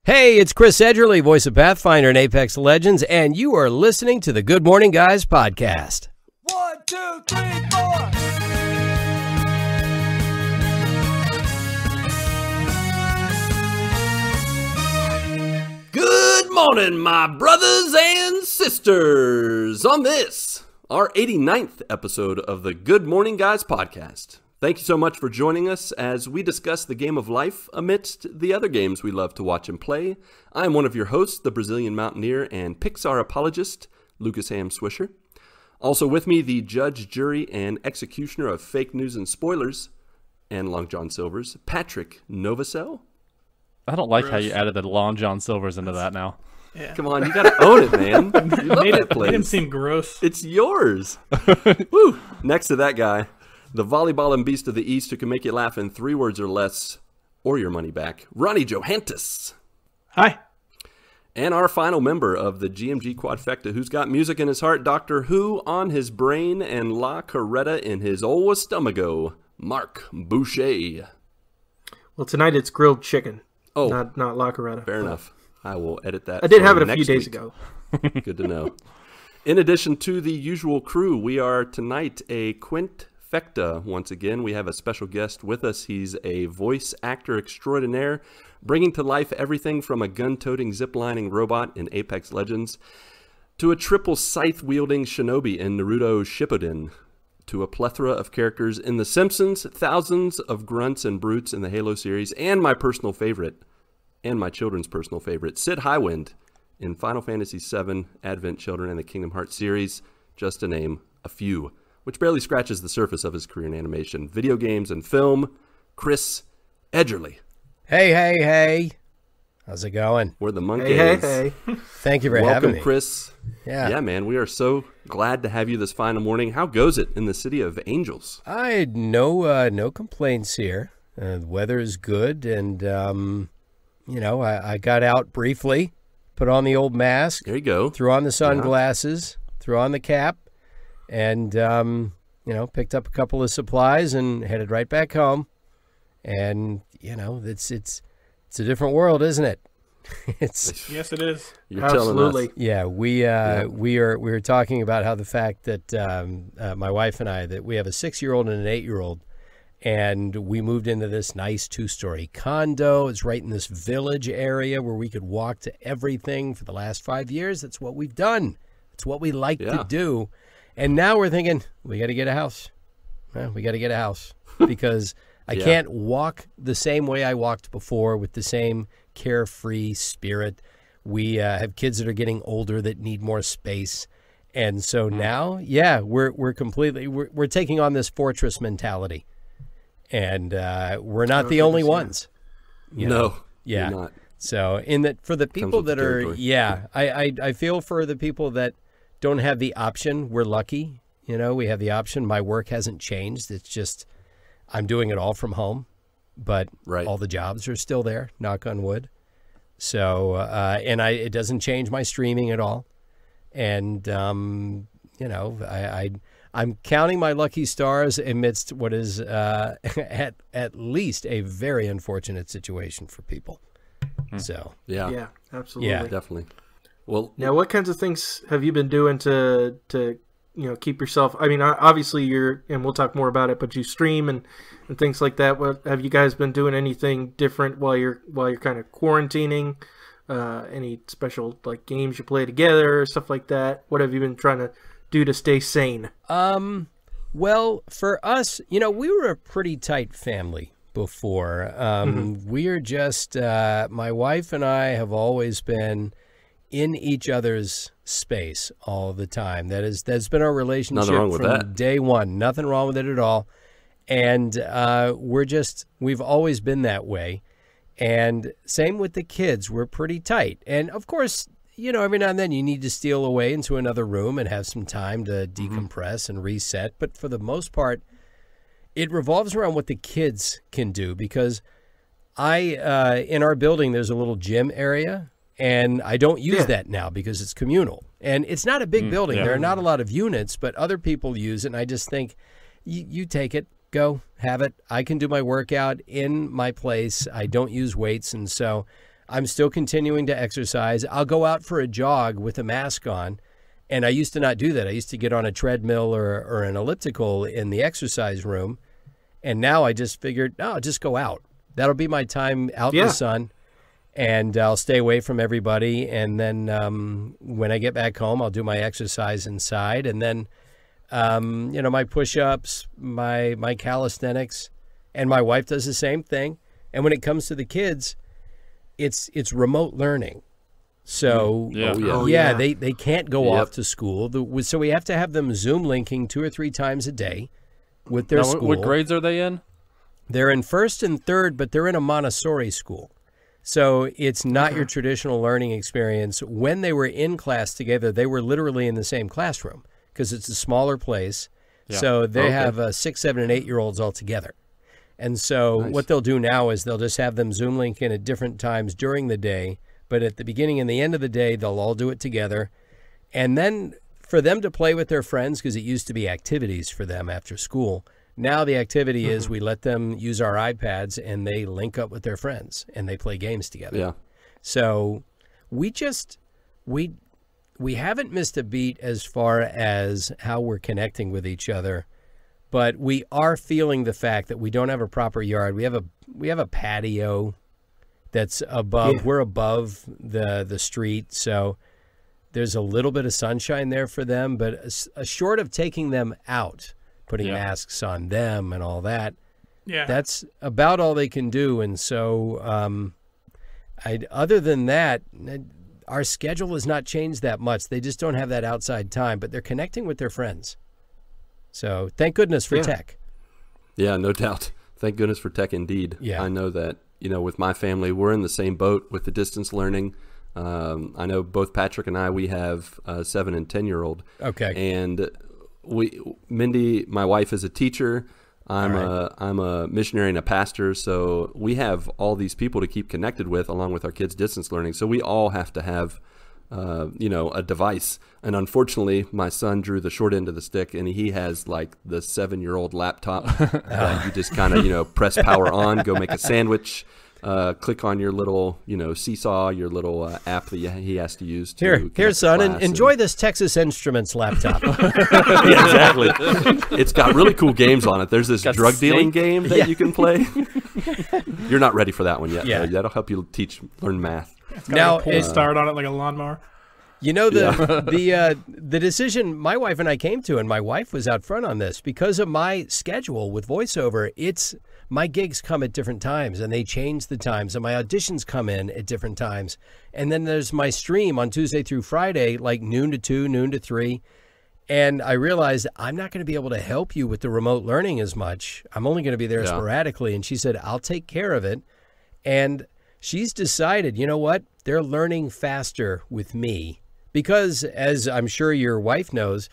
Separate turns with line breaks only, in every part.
Hey, it's Chris Edgerly, voice of Pathfinder and Apex Legends, and you are listening to the Good Morning Guys podcast.
1, 2, 3, 4.
Good morning, my brothers and sisters, on this, our 89th episode of the Good Morning Guys podcast. Thank you so much for joining us as we discuss the game of life amidst the other games we love to watch and play. I am one of your hosts, the Brazilian mountaineer and Pixar apologist, Lucas Ham Swisher. Also with me, the judge, jury, and executioner of fake news and spoilers, and Long John Silver's, Patrick Novosel.
I don't like how you added the Long John Silver's into that now.
Yeah.
Come on, you gotta own it, man. You love that place.
Made him seem gross.
It's yours. Woo! Next to that guy, the volleyballing beast of the East who can make you laugh in 3 words or less, or your money back, Ronnie Johantges.
Hi.
And our final member of the GMG Quadfecta, who's got music in his heart, Doctor Who on his brain, and La Coretta in his old stomacho, Marc Boucher.
Well, tonight it's grilled chicken.
Oh,
not La Coretta.
Fair enough. I will edit that.
I did have it a
next
few days
week.
ago.
Good to know. In addition to the usual crew, we are tonight a quintfecta once again. We have a special guest with us. He's a voice actor extraordinaire, bringing to life everything from a gun-toting, zip-lining robot in Apex Legends to a triple scythe-wielding shinobi in Naruto Shippuden, to a plethora of characters in The Simpsons, thousands of grunts and brutes in the Halo series, and my personal favorite, and my children's personal favorite, Sid Highwind in Final Fantasy VII, Advent Children, and the Kingdom Hearts series, just to name a few, which barely scratches the surface of his career in animation, video games, and film. Chris Edgerly.
Hey. How's it going?
We're the monkeys.
Hey.
Thank you for having me.
Welcome, Chris. Yeah, man, we are so glad to have you this final morning. How goes it in the city of Angels?
I had no complaints here. The weather is good, and, I got out briefly, put on the old mask.
There you go.
Threw on the sunglasses, threw on the cap, and, picked up a couple of supplies and headed right back home. And, it's a different world, isn't it?
Yes, it is.
You're
Absolutely.
telling us.
Yeah, we were talking about how the fact that my wife and I, that we have a 6-year-old and an 8-year-old, and we moved into this nice 2-story condo. It's right in this village area where we could walk to everything for the last 5 years. That's what we've done. It's what we like to do. And now we're thinking, we got to get a house. We got to get a house because I can't walk the same way I walked before with the same carefree spirit. We have kids that are getting older that need more space. And so now, we're completely, we're taking on this fortress mentality. And we're not the only ones.
No, you're not.
So for the people that are, I feel for the people that don't have the option. We're lucky. We have the option. My work hasn't changed. It's just, I'm doing it all from home, but all the jobs are still there, knock on wood. So, it doesn't change my streaming at all. And, I'm counting my lucky stars amidst what is at least a very unfortunate situation for people. So,
Yeah, absolutely.
Yeah,
definitely. Well,
now, what kinds of things have you been doing to keep yourself? I mean, obviously and we'll talk more about it, but you stream and things like that. What have you guys been doing? Anything different while you're kind of quarantining? Any special games you play together or stuff like that? What have you been trying to do to stay sane?
Well, for us, we were a pretty tight family before. We are just my wife and I have always been in each other's space all the time. That's been our relationship from day one. Nothing wrong with it at all. And we've always been that way. And same with the kids. We're pretty tight. And of course, every now and then you need to steal away into another room and have some time to decompress and reset. But for the most part, it revolves around what the kids can do, because in our building, there's a little gym area. And I don't use that now because it's communal. And it's not a big building. There are not a lot of units, but other people use it. And I just think, you take it, go, have it. I can do my workout in my place. I don't use weights. And so I'm still continuing to exercise. I'll go out for a jog with a mask on. And I used to not do that. I used to get on a treadmill or an elliptical in the exercise room. And now I just figured, no, I'll just go out. That'll be my time out in the sun. And I'll stay away from everybody. And then when I get back home, I'll do my exercise inside. And then, my push-ups, my calisthenics. And my wife does the same thing. And when it comes to the kids, it's remote learning. So, they can't go off to school. So we have to have them Zoom linking 2 or 3 times a day with their school.
What grades are they in?
They're in 1st and 3rd, but they're in a Montessori school. So it's not your traditional learning experience. When they were in class together, they were literally in the same classroom because it's a smaller place. Yeah. So they have 6, 7, and 8-year-olds all together. And so what they'll do now is they'll just have them Zoom link in at different times during the day. But at the beginning and the end of the day, they'll all do it together. And then for them to play with their friends, because it used to be activities for them after school, now the activity is we let them use our iPads and they link up with their friends and they play games together. Yeah. So we haven't missed a beat as far as how we're connecting with each other, but we are feeling the fact that we don't have a proper yard. We have a patio that's above, we're above the street. So there's a little bit of sunshine there for them, but short of taking them out, putting masks on them and all that, that's about all they can do. And so other than that, our schedule has not changed that much. They just don't have that outside time, but they're connecting with their friends. So thank goodness for tech.
Yeah, no doubt. Thank goodness for tech indeed. Yeah. I know that, with my family, we're in the same boat with the distance learning. I know both Patrick and I, we have a 7 and 10-year-old. Okay. And Mindy, my wife, is a teacher. I'm a missionary and a pastor. So we have all these people to keep connected with along with our kids' distance learning. So we all have to have, a device. And unfortunately, my son drew the short end of the stick, and he has like the 7-year-old laptop that you just kind of, press power on, go make a sandwich, click on your little, seesaw, your little app that he has to use.
Here, son, enjoy this Texas Instruments laptop.
Yeah, exactly. It's got really cool games on it. There's this drug dealing game that you can play. You're not ready for that one yet. Yeah. That'll help you learn math.
It's got a pull start on it like a lawnmower.
The decision my wife and I came to, and my wife was out front on this, because of my schedule with voiceover, my gigs come at different times and they change the times, and my auditions come in at different times. And then there's my stream on Tuesday through Friday, like noon to 2, noon to 3. And I realized I'm not going to be able to help you with the remote learning as much. I'm only going to be there sporadically. And she said, I'll take care of it. And she's decided, you know what? They're learning faster with me. Because, as I'm sure your wife knows,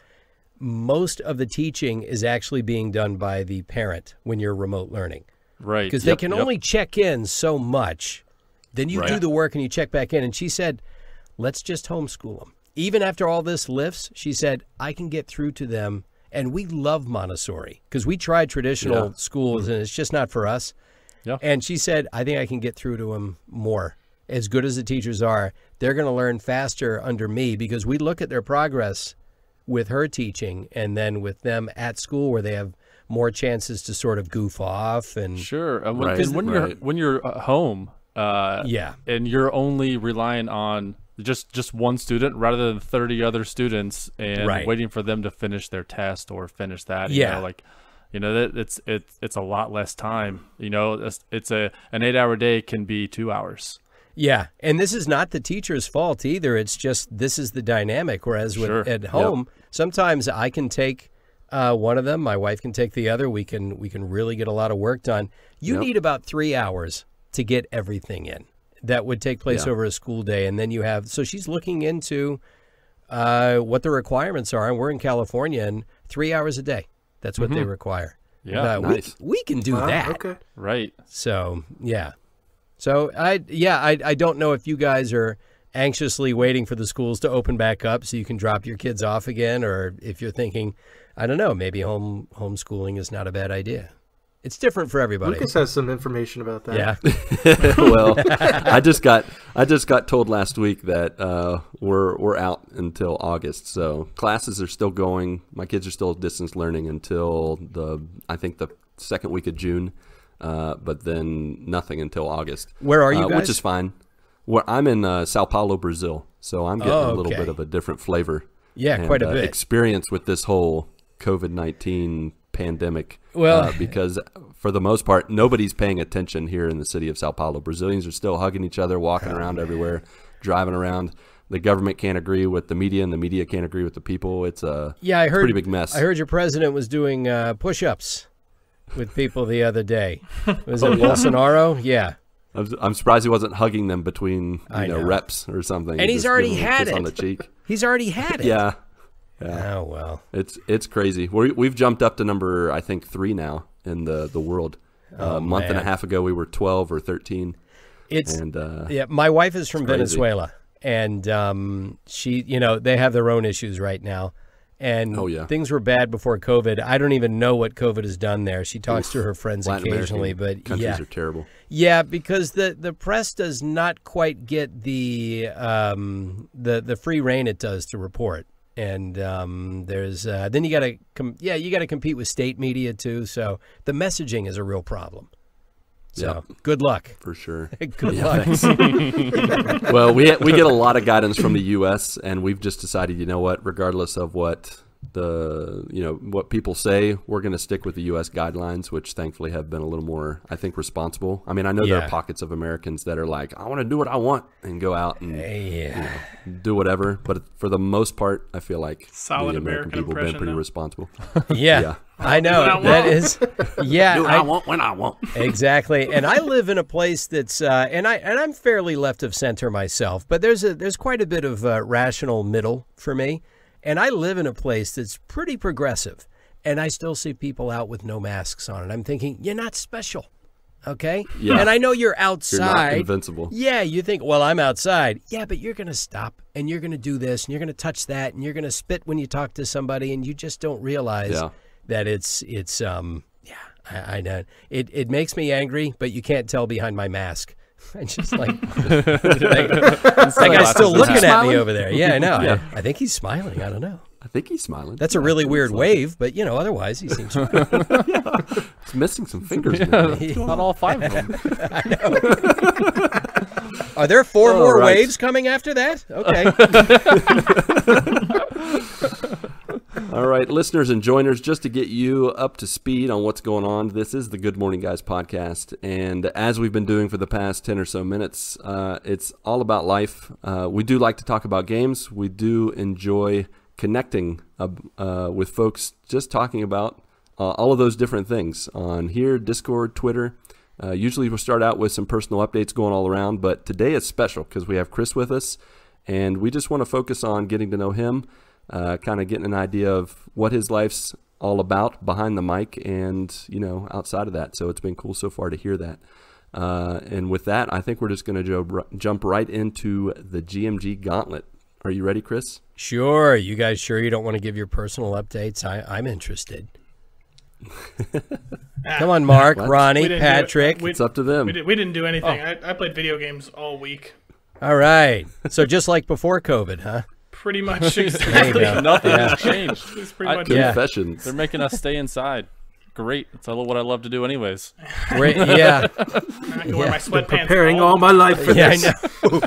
most of the teaching is actually being done by the parent when you're remote learning. Right. Because they can only check in so much. Then you do the work and you check back in. And she said, let's just homeschool them. Even after all this lifts, she said, I can get through to them. And we love Montessori because we tried traditional schools and it's just not for us. Yeah. And she said, I think I can get through to them more. As good as the teachers are, they're going to learn faster under me because we look at their progress with her teaching and then with them at school where they have more chances to sort of goof off. And
sure. Because when you're home and you're only relying on just one student rather than 30 other students and waiting for them to finish their test or finish that, it's a lot less time. It's an 8-hour day can be 2 hours.
Yeah, and this is not the teacher's fault either. It's just this is the dynamic. Whereas at home, sometimes I can take one of them, my wife can take the other. We can really get a lot of work done. You need about 3 hours to get everything in. That would take place over a school day, and then you have. So she's looking into what the requirements are, and we're in California, and 3 hours a day. That's what they require. Yeah, nice. We can do that.
Okay,
right.
So yeah. So I don't know if you guys are anxiously waiting for the schools to open back up so you can drop your kids off again, or if you're thinking, I don't know, maybe homeschooling is not a bad idea. It's different for everybody.
Lucas has some information about that.
Yeah.
Well, I just got told last week that we're out until August. So classes are still going. My kids are still distance learning until I think the second week of June. But then nothing until August.
Where are you guys?
Which is fine. I'm in Sao Paulo, Brazil. So I'm getting a little bit of a different flavor.
Yeah, quite a bit.
Experience with this whole COVID-19 pandemic.
Well,
because for the most part, nobody's paying attention here in the city of Sao Paulo. Brazilians are still hugging each other, walking around everywhere, driving around. The government can't agree with the media, and the media can't agree with the people. It's pretty big mess.
I heard your president was doing push-ups with people the other day. Was it Bolsonaro? Yeah.
I'm surprised he wasn't hugging them between reps or something.
And he's already had it.
On the cheek.
He's already had it.
Yeah.
Oh, well.
It's crazy. We've jumped up to number, I think, 3 now in the world. A month and a half ago, we were 12 or 13.
My wife is from Venezuela, and she, they have their own issues right now. And things were bad before COVID. I don't even know what COVID has done there. She talks to her friends
Latin
occasionally,
American
but
countries are terrible.
Yeah, because the press does not quite get the free reign it does to report. And there's then you got to compete with state media too. So the messaging is a real problem. So good luck.
For sure.
Good luck.
Well, we get a lot of guidance from the U.S. and we've just decided, you know what, regardless of what what people say, we're going to stick with the U.S. guidelines, which thankfully have been a little more, I think, responsible. I mean, I know there are pockets of Americans that are like, I want to do what I want and go out and do whatever. But for the most part, I feel like
solid
the American people have been pretty responsible.
Yeah. I know. That is,
do what I want when I want.
Exactly. And I live in a place that's, and I'm fairly left of center myself, but there's quite a bit of rational middle for me. And I live in a place that's pretty progressive, and I still see people out with no masks on. And I'm thinking, you're not special, okay?
Yeah.
And I know you're outside.
You're not invincible.
Yeah, you think, well, I'm outside. Yeah, but you're going to stop, and you're going to do this, and you're going to touch that, and you're going to spit when you talk to somebody, and you just don't realize that it's I know. It makes me angry, but you can't tell behind my mask. I'm just like that guy's still looking at me over there. Yeah, I know.
Yeah.
I think he's smiling. I don't know.
I think he's smiling.
That's a really weird wave, but otherwise he seems.
He's missing some fingers.
Not all 5 of them.
I know. Are there 4 more waves coming after that? Okay.
All right, listeners and joiners, just to get you up to speed on what's going on, this is the Good Morning Guys podcast, and as we've been doing for the past 10 or so minutes, it's all about life. We do like to talk about games. We do enjoy connecting with folks, just talking about all of those different things on here, Discord, Twitter. Usually we'll start out with some personal updates going all around, but today is special because we have Chris with us, and we just want to focus on getting to know him, kind of getting an idea of what his life's all about behind the mic and, outside of that. So it's been cool so far to hear that. And with that, I think we're just going to jump right into the GMG Gauntlet. Are you ready, Chris?
Sure. You guys sure you don't want to give your personal updates? I'm interested. Come on, Mark, Ronnie, Patrick.
It's up to them.
We didn't do anything. I played video games all week.
All right. So just like before COVID, huh?
Pretty much, exactly.
Nothing has changed.
It's pretty much
confessions.
They're making us stay inside. Great. That's what I love to do anyways.
Great. Yeah.
I can wear my sweatpants.
Preparing all my life for this.
I know.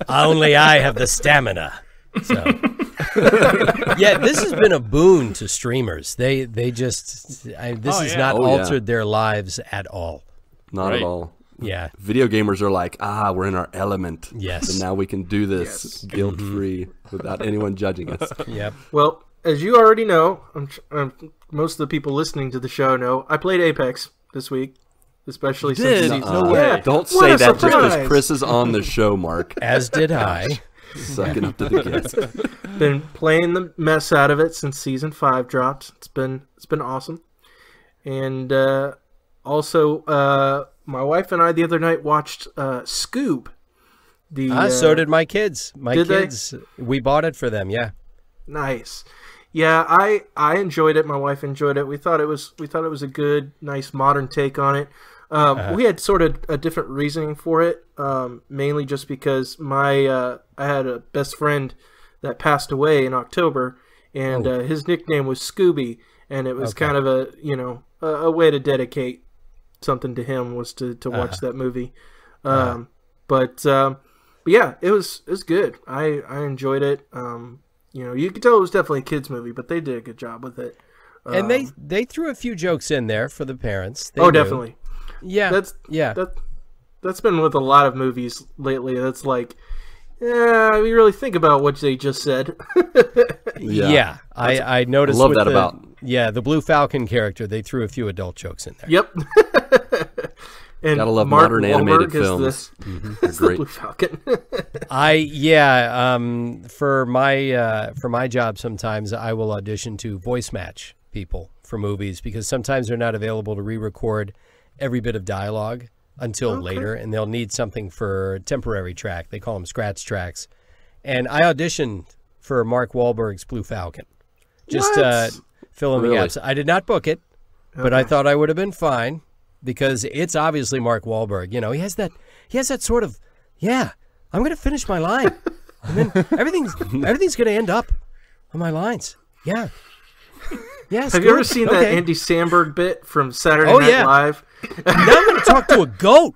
Only I have the stamina. So. Yeah, this has been a boon to streamers. This has not altered their lives at all.
Not at all.
Yeah.
Video gamers are like, we're in our element.
Yes.
And now we can do this guilt-free without anyone judging us.
Yep.
Well, as you already know, most of the people listening to the show know, I played Apex this week, especially since
no way. Don't say that just because Chris is on the show, Mark.
As did I.
Sucking up to the kids.
Been playing the mess out of it since Season 5 dropped. It's been awesome. And also, my wife and I the other night watched Scoob.
So did my kids.
They?
We bought it for them. Yeah.
Nice. Yeah, I enjoyed it. My wife enjoyed it. We thought it was a good, nice modern take on it. We had sort of a different reasoning for it, mainly just because I had a best friend that passed away in October, and his nickname was Scooby, and it was kind of a way to dedicate something to him was to watch that movie. But yeah, it was good. I enjoyed it. You could tell it was definitely a kids movie, but they did a good job with it.
And they threw a few jokes in there for the parents.
Definitely.
Yeah.
That's been with a lot of movies lately. That's like, we really think about what they just said.
Yeah. I noticed.
I love that about.
Yeah, the Blue Falcon character. They threw a few adult jokes in there.
Yep. And
gotta love
Marc
modern animated films.
Is the Blue Falcon.
For my job, sometimes I will audition to voice match people for movies because sometimes they're not available to re-record every bit of dialogue until later, and they'll need something for temporary track. They call them scratch tracks. And I auditioned for Mark Wahlberg's Blue Falcon. Just fill in the gaps. I did not book it, but I thought I would have been fine because it's obviously Mark Wahlberg. He has that sort of, I'm going to finish my line. And then everything's going to end up on my lines. Yeah. Yes,
have you ever seen that Andy Samberg bit from Saturday Night Live?
Now I'm going to talk to a goat.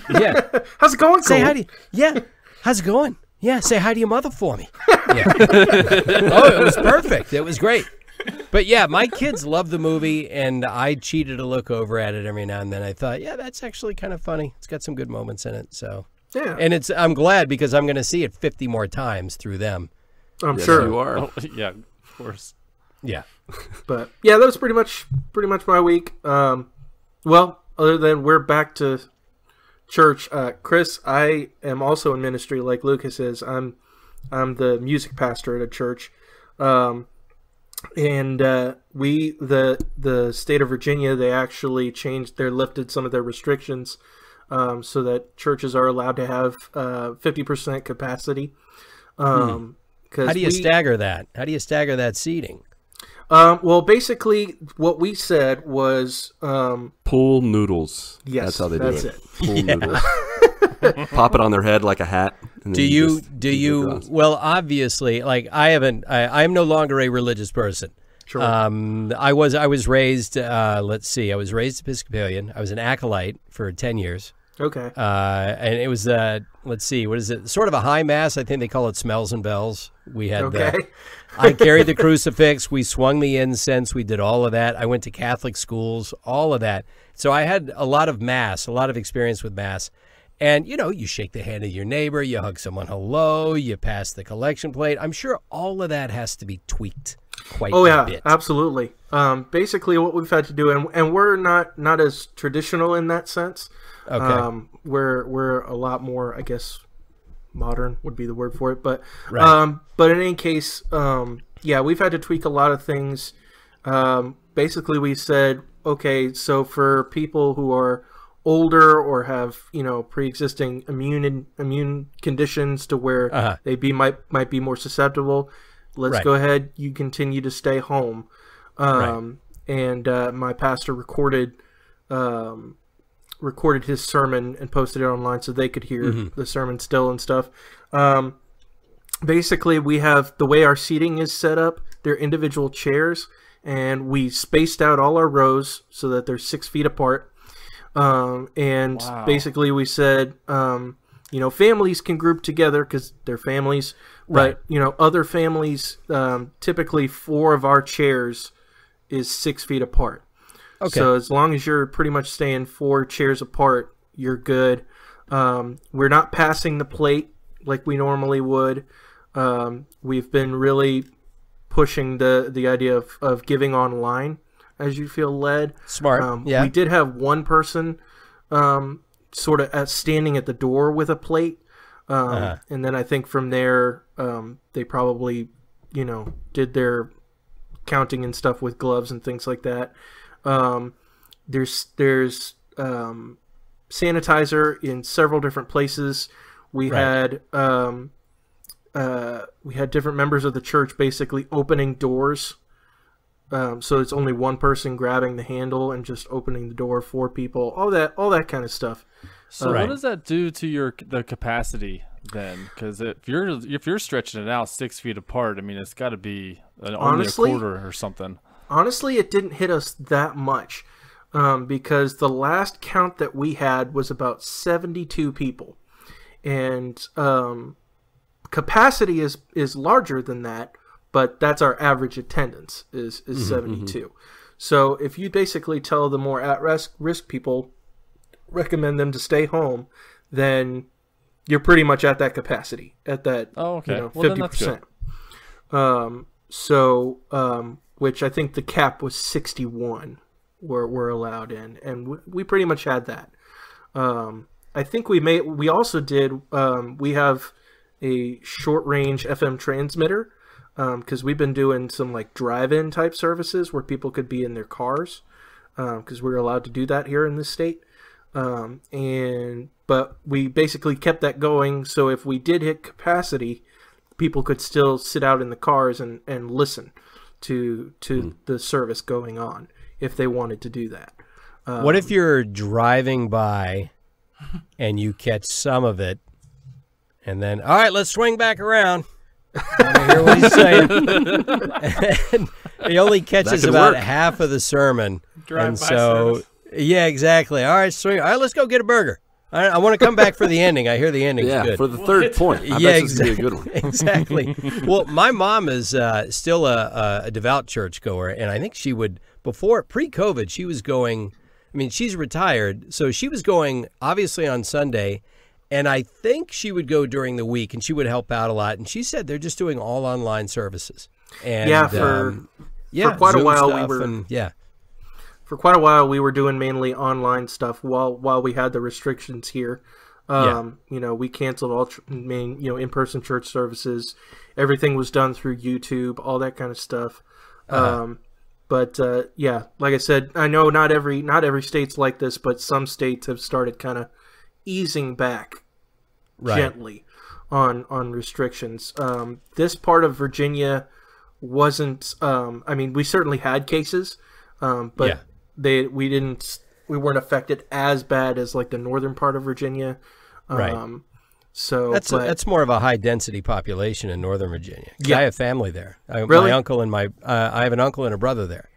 Yeah.
How's it going,
Say hi to how's it going? Yeah, say hi to your mother for me. Yeah. It was perfect. It was great. But yeah, my kids love the movie, and I cheated a look over at it every now and then. I thought, that's actually kind of funny. It's got some good moments in it. So and I'm glad because I'm going to see it 50 more times through them.
I'm sure
you are.
Oh, yeah, of course.
Yeah.
But yeah, that was pretty much my week. Well, other than we're back to church, Chris, I am also in ministry like Lucas is. I'm the music pastor at a church. And the state of Virginia, they actually lifted some of their restrictions so that churches are allowed to have 50% capacity.
How do you stagger that? How do you stagger that seating?
Well, basically, what we said was
pool noodles.
Yes,
that's how they do it. Pool
Yeah.
noodles. Pop it on their head like a hat. And
Do you? Well, obviously, like I'm no longer a religious person.
Sure.
I was raised. I was raised Episcopalian. I was an acolyte for 10 years.
Okay.
And it was what is it? Sort of a high mass. I think they call it smells and bells. We had. I carried the crucifix. We swung the incense. We did all of that. I went to Catholic schools. All of that. So I had a lot of mass, a lot of experience with mass. And, you shake the hand of your neighbor, you hug someone hello, you pass the collection plate. I'm sure all of that has to be tweaked quite a bit.
Absolutely. Basically what we've had to do, and we're not as traditional in that sense.
Okay.
We're a lot more, I guess, modern would be the word for it. But
right.
But in any case, we've had to tweak a lot of things. Basically we said, okay, so for people who are older or have pre-existing immune conditions to where they might be more susceptible, let's go ahead, you continue to stay home. And my pastor recorded his sermon and posted it online so they could hear the sermon still and stuff. Basically, we have the way our seating is set up, they're individual chairs, and we spaced out all our rows so that they're 6 feet apart. Basically we said, families can group together because they're families, but, other families, typically 4 of our chairs is 6 feet apart. Okay. So as long as you're pretty much staying 4 chairs apart, you're good. We're not passing the plate like we normally would. We've been really pushing the idea of giving online as you feel led.
Smart.
We did have one person sort of standing at the door with a plate. And then I think from there, they probably, did their counting and stuff with gloves and things like that. There's sanitizer in several different places. We had different members of the church basically opening doors so it's only one person grabbing the handle and just opening the door for people. All that kind of stuff.
So what does that do to the capacity then? Because if you're stretching it out 6 feet apart, I mean, it's got to be only a quarter or something.
Honestly, it didn't hit us that much because the last count that we had was about 72 people, and capacity is larger than that, but that's our average attendance is 72. So if you basically tell the more at-risk people, recommend them to stay home, then you're pretty much at that capacity, at that 50%. Which I think the cap was 61 were allowed in, and we pretty much had that. I think we also did, we have a short-range FM transmitter, because we've been doing some like drive-in type services where people could be in their cars, because we're allowed to do that here in this state. But we basically kept that going, so if we did hit capacity, people could still sit out in the cars and listen to the service going on if they wanted to do that.
What if you're driving by and you catch some of it, and then, all right, let's swing back around. I want to hear what he's saying. And he only catches about half of the sermon.
Drive by service.
Yeah, exactly. All right, swing. All right, let's go get a burger. I want to come back for the ending. I hear the ending's good.
For the third point. I bet this is going to be a good one.
Exactly. Well, my mom is still a devout churchgoer, and I think she would, pre-COVID, she was going, I mean, she's retired, so she was going, obviously, on Sunday, and I think she would go during the week, and she would help out a lot, and she said they're just doing all online services. And,
for quite a while For quite a while, we were doing mainly online stuff while we had the restrictions here. We canceled all in-person church services. Everything was done through YouTube, all that kind of stuff. Like I said, I know not every state's like this, but some states have started kind of easing back gently on restrictions. This part of Virginia wasn't. We certainly had cases, but we weren't affected as bad as like the northern part of Virginia. So
that's more of a high density population in Northern Virginia. I have family there.
Really?
My uncle and I have an uncle and a brother there.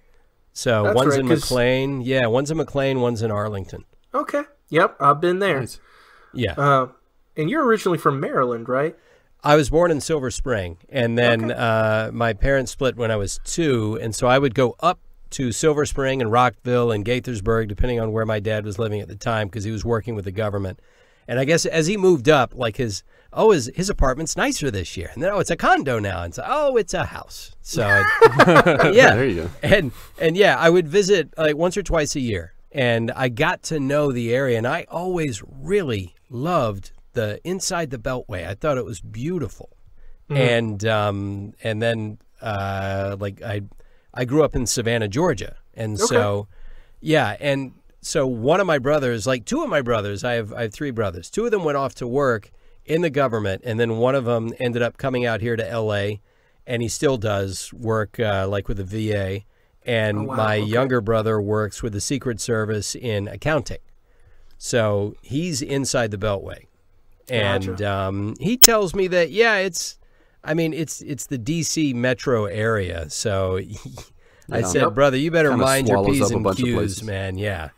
So
that's
one's
right,
in McLean. Yeah, one's in McLean, one's in Arlington.
Okay. Yep, I've been there.
Nice.
Yeah.
And you're originally from Maryland, right?
I was born in Silver Spring, and then my parents split when I was 2, and so I would go up to Silver Spring and Rockville and Gaithersburg, depending on where my dad was living at the time, because he was working with the government. And I guess as he moved up, like his apartment's nicer this year. And then, it's a condo now. And so, it's a house. So,
there you go.
And I would visit like once or twice a year. And I got to know the area. And I always really loved the inside the Beltway. I thought it was beautiful. Mm-hmm. And then I grew up in Savannah, Georgia. And so one of my brothers, like two of my brothers, I have 3 brothers. 2 of them went off to work in the government, and then one of them ended up coming out here to L.A., and he still does work like with the VA. And my younger brother works with the Secret Service in accounting. So he's inside the Beltway. And he tells me that, it's the D.C. metro area. So I said, brother, you better mind your P's and Q's, man. Yeah,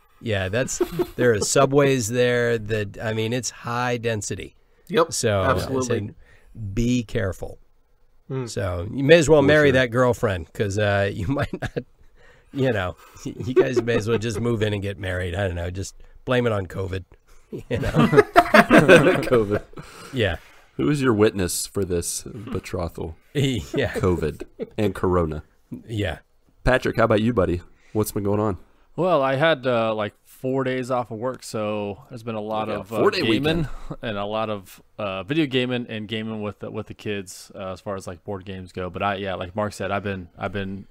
there are subways there that, it's high density.
Yep,
so
absolutely.
I said, be careful. So you may as well marry that girlfriend, because you might not, you guys may as well just move in and get married. I don't know, just blame it on COVID.
COVID.
Yeah.
Who is your witness for this betrothal?
Yeah.
COVID and Corona.
Yeah.
Patrick, how about you, buddy? What's been going on?
Well, I had 4 days off of work, so there's been a lot of gaming and a lot of video gaming and gaming with the kids as far as like board games go. But like Mark said, I've been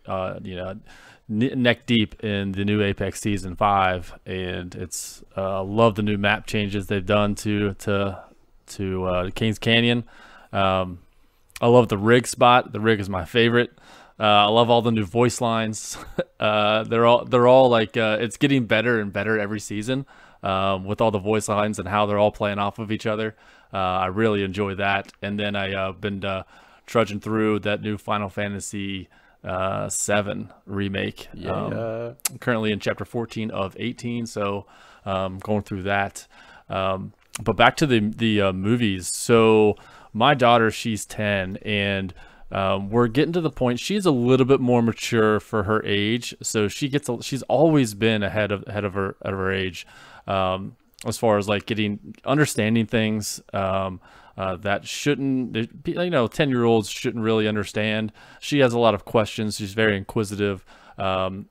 neck deep in the new Apex Season 5, and it's love the new map changes they've done to Kings Canyon. I love the rig spot. The rig is my favorite. I love all the new voice lines. They're all like it's getting better and better every season with all the voice lines and how they're all playing off of each other. I really enjoy that. And then I've been trudging through that new Final Fantasy 7 remake. Currently in chapter 14 of 18, so going through that. But back to the movies. So my daughter, she's 10, and we're getting to the point. She's a little bit more mature for her age, so she's always been ahead of her age, as far as like understanding things that shouldn't, 10-year-olds shouldn't really understand. She has a lot of questions. She's very inquisitive. We've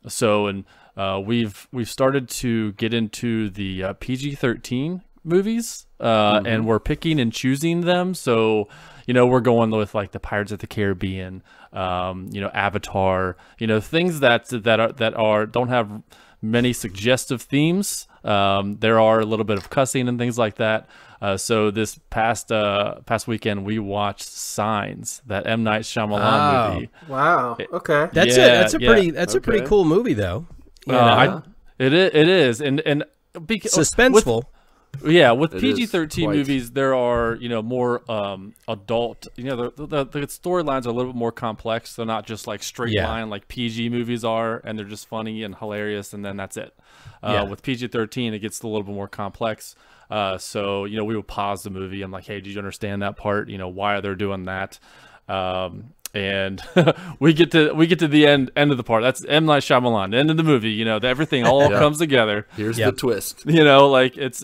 started to get into the PG-13 movies, and we're picking and choosing them. So, we're going with like the Pirates of the Caribbean, Avatar, things that don't have many suggestive themes. There are a little bit of cussing and things like that. So this past weekend we watched Signs, that M. Night Shyamalan movie.
Wow. Okay.
That's a pretty cool movie though.
It is, and
suspenseful.
With PG-13 movies, there are more adult. The storylines are a little bit more complex. They're not just like straight line like PG movies are, and they're just funny and hilarious, and then that's it. With PG-13, it gets a little bit more complex. So we would pause the movie. I'm like, hey, did you understand that part? Why are they doing that? And we get to the end of the part. That's M. Night Shyamalan, the end of the movie. Everything all comes together.
Here's the twist.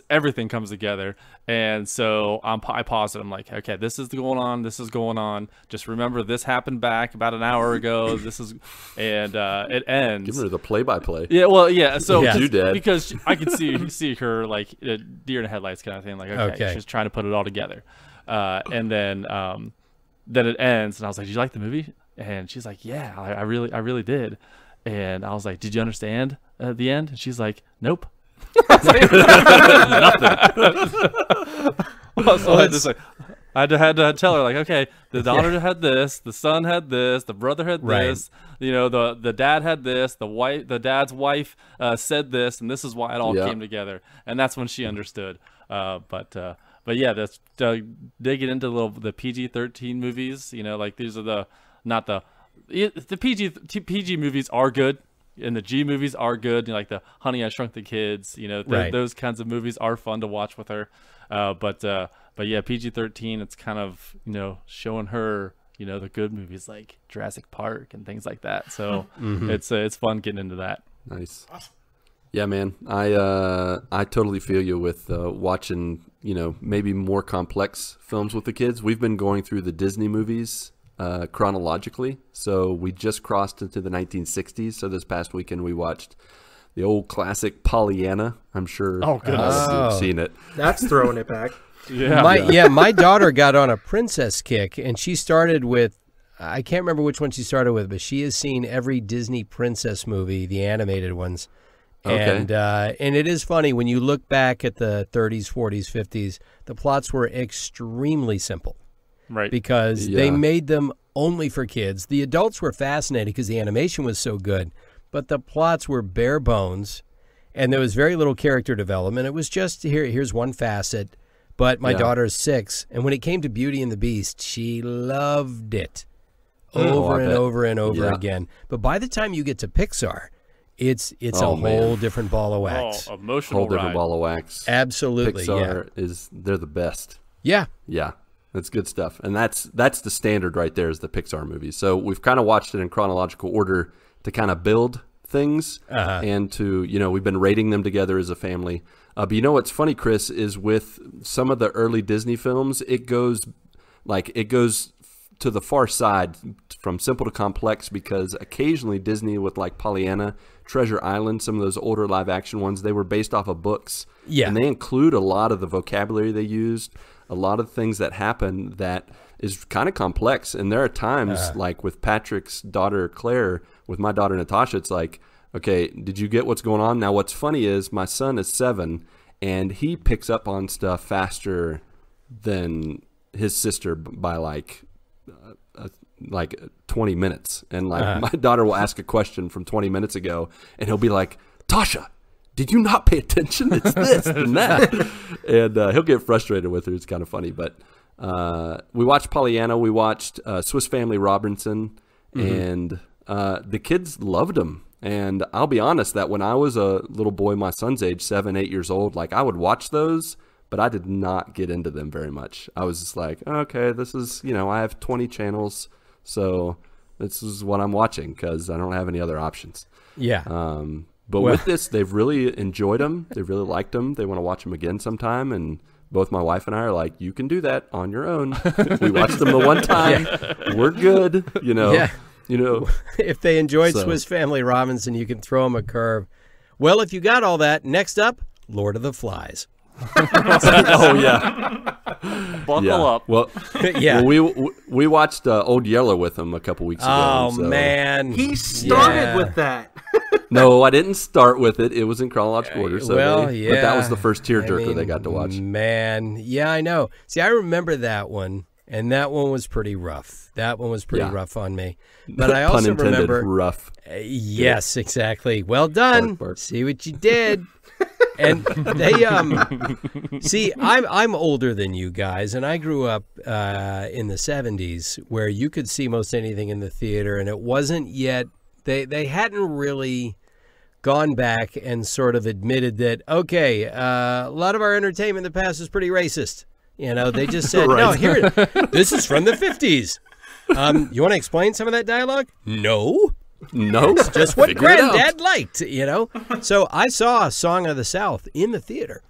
Everything comes together. And so I pause it. I'm like, okay, this is going on. This is going on. Just remember, this happened back about an hour ago. And it ends.
Give her the play-by-play.
Yeah, well, yeah. So
you did,
because I could see her like deer in the headlights kind of thing. Like, okay, she's trying to put it all together. And then it ends, and I was like, "Did you like the movie?" And she's like, "Yeah, I really did." And I was like, "Did you understand the end?" And she's like, "Nope." Nothing. So I had to tell her, like, okay, the daughter had this, the son had this, the brother had this, the dad had this, the dad's wife said this, and this is why it all came together. And that's when she understood. But yeah, that's digging into the PG-13 movies. Like these are the PG movies are good, and the G movies are good. Like the Honey, I Shrunk the Kids. Those kinds of movies are fun to watch with her. But yeah, PG-13. It's kind of showing her the good movies like Jurassic Park and things like that. So it's fun getting into that.
Nice. Yeah, man. I totally feel you with watching maybe more complex films with the kids. We've been going through the Disney movies chronologically. So we just crossed into the 1960s. So this past weekend we watched the old classic Pollyanna. I'm sure you've seen it.
That's throwing it back.
My daughter got on a princess kick, and she started with, I can't remember which one she started with, but she has seen every Disney princess movie, the animated ones. And it is funny when you look back at the 30s, 40s, 50s, the plots were extremely simple.
Right.
Because they made them only for kids. The adults were fascinated because the animation was so good, but the plots were bare bones, and there was very little character development. It was just, here's one facet, but my daughter's 6, and when it came to Beauty and the Beast, she loved it over and over again. But by the time you get to Pixar, it's a whole different ball of wax.
Emotional
whole different ball of wax.
Absolutely,
Pixar they're the best.
Yeah.
That's good stuff. And that's the standard right there is the Pixar movies. So we've kind of watched it in chronological order to kind of build things and to, we've been rating them together as a family. But what's funny, Chris, is with some of the early Disney films, it goes to the far side from simple to complex, because occasionally Disney with like Pollyanna, Treasure Island, some of those older live action ones, they were based off of books. Yeah. And they include a lot of the vocabulary they used, a lot of things that happen that is kind of complex. And there are times like with Patrick's daughter, Claire, with my daughter, Natasha, it's like, okay, did you get what's going on? Now, what's funny is my son is 7 and he picks up on stuff faster than his sister by like like 20 minutes. And like my daughter will ask a question from 20 minutes ago, and he'll be like, Tasha, did you not pay attention? It's this and that. And he'll get frustrated with her. It's kind of funny. But we watched Pollyanna. We watched Swiss Family Robinson. And the kids loved them. And I'll be honest that when I was a little boy, my son's age, 7, 8 years old, like I would watch those, but I did not get into them very much. I was just like, okay, this is, I have 20 channels, so this is what I'm watching because I don't have any other options.
Yeah.
But with this, they've really enjoyed them. They really liked them. They want to watch them again sometime. And both my wife and I are like, you can do that on your own. We watched them the one time. We're good,
Yeah. If they enjoyed
So.
Swiss Family Robinson, you can throw them a curve. Well, if you got all that, next up, Lord of the Flies.
Oh, yeah.
Buckle up.
Well,
Yeah.
well, we watched Old Yeller with him a couple weeks ago.
Oh,
so.
man.
He started
Yeah.
with that.
No, I didn't start with it. It was in chronological order. So
Well,
but that was the first tearjerker they got to watch.
Man, yeah, I know. See, I remember that one, and that one was pretty rough. That one was pretty rough on me. But I also
Pun intended,
remember
rough.
Yes, exactly. Well done.
Bark, bark.
See what you did. And they see, I'm older than you guys, and I grew up in the 70s where you could see most anything in the theater, and it wasn't yet they hadn't really gone back and sort of admitted that, okay, a lot of our entertainment in the past is pretty racist. They just said, no, here, this is from the 50s. You want to explain some of that dialogue? No.
No,
It's just what
Figure it out.
Granddad liked, So I saw Song of the South in the theater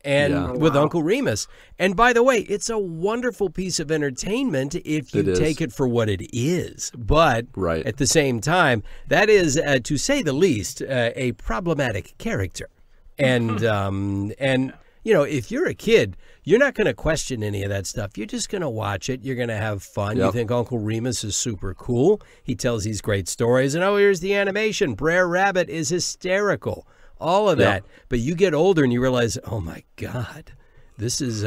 and with Uncle Remus. And by the way, it's a wonderful piece of entertainment if you take it for what it is. But at the same time, that is, to say the least, a problematic character. And, if you're a kid, you're not going to question any of that stuff. You're just going to watch it. You're going to have fun. You think Uncle Remus is super cool. He tells these great stories. And, here's the animation. Brer Rabbit is hysterical. All of that. But you get older and you realize, oh, my God, this is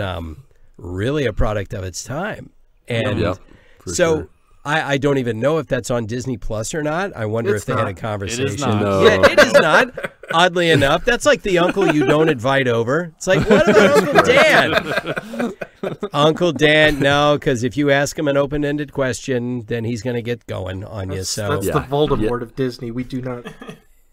really a product of its time. And so I don't even know if that's on Disney Plus or not. I wonder if they had a conversation.
It is not.
No.
Yeah, it is not. Oddly enough, that's like the uncle you don't invite over. It's like, what about Uncle Dan? Uncle Dan, no, because if you ask him an open-ended question, then he's going to get going on you. So
That's the Voldemort of Disney. We do not.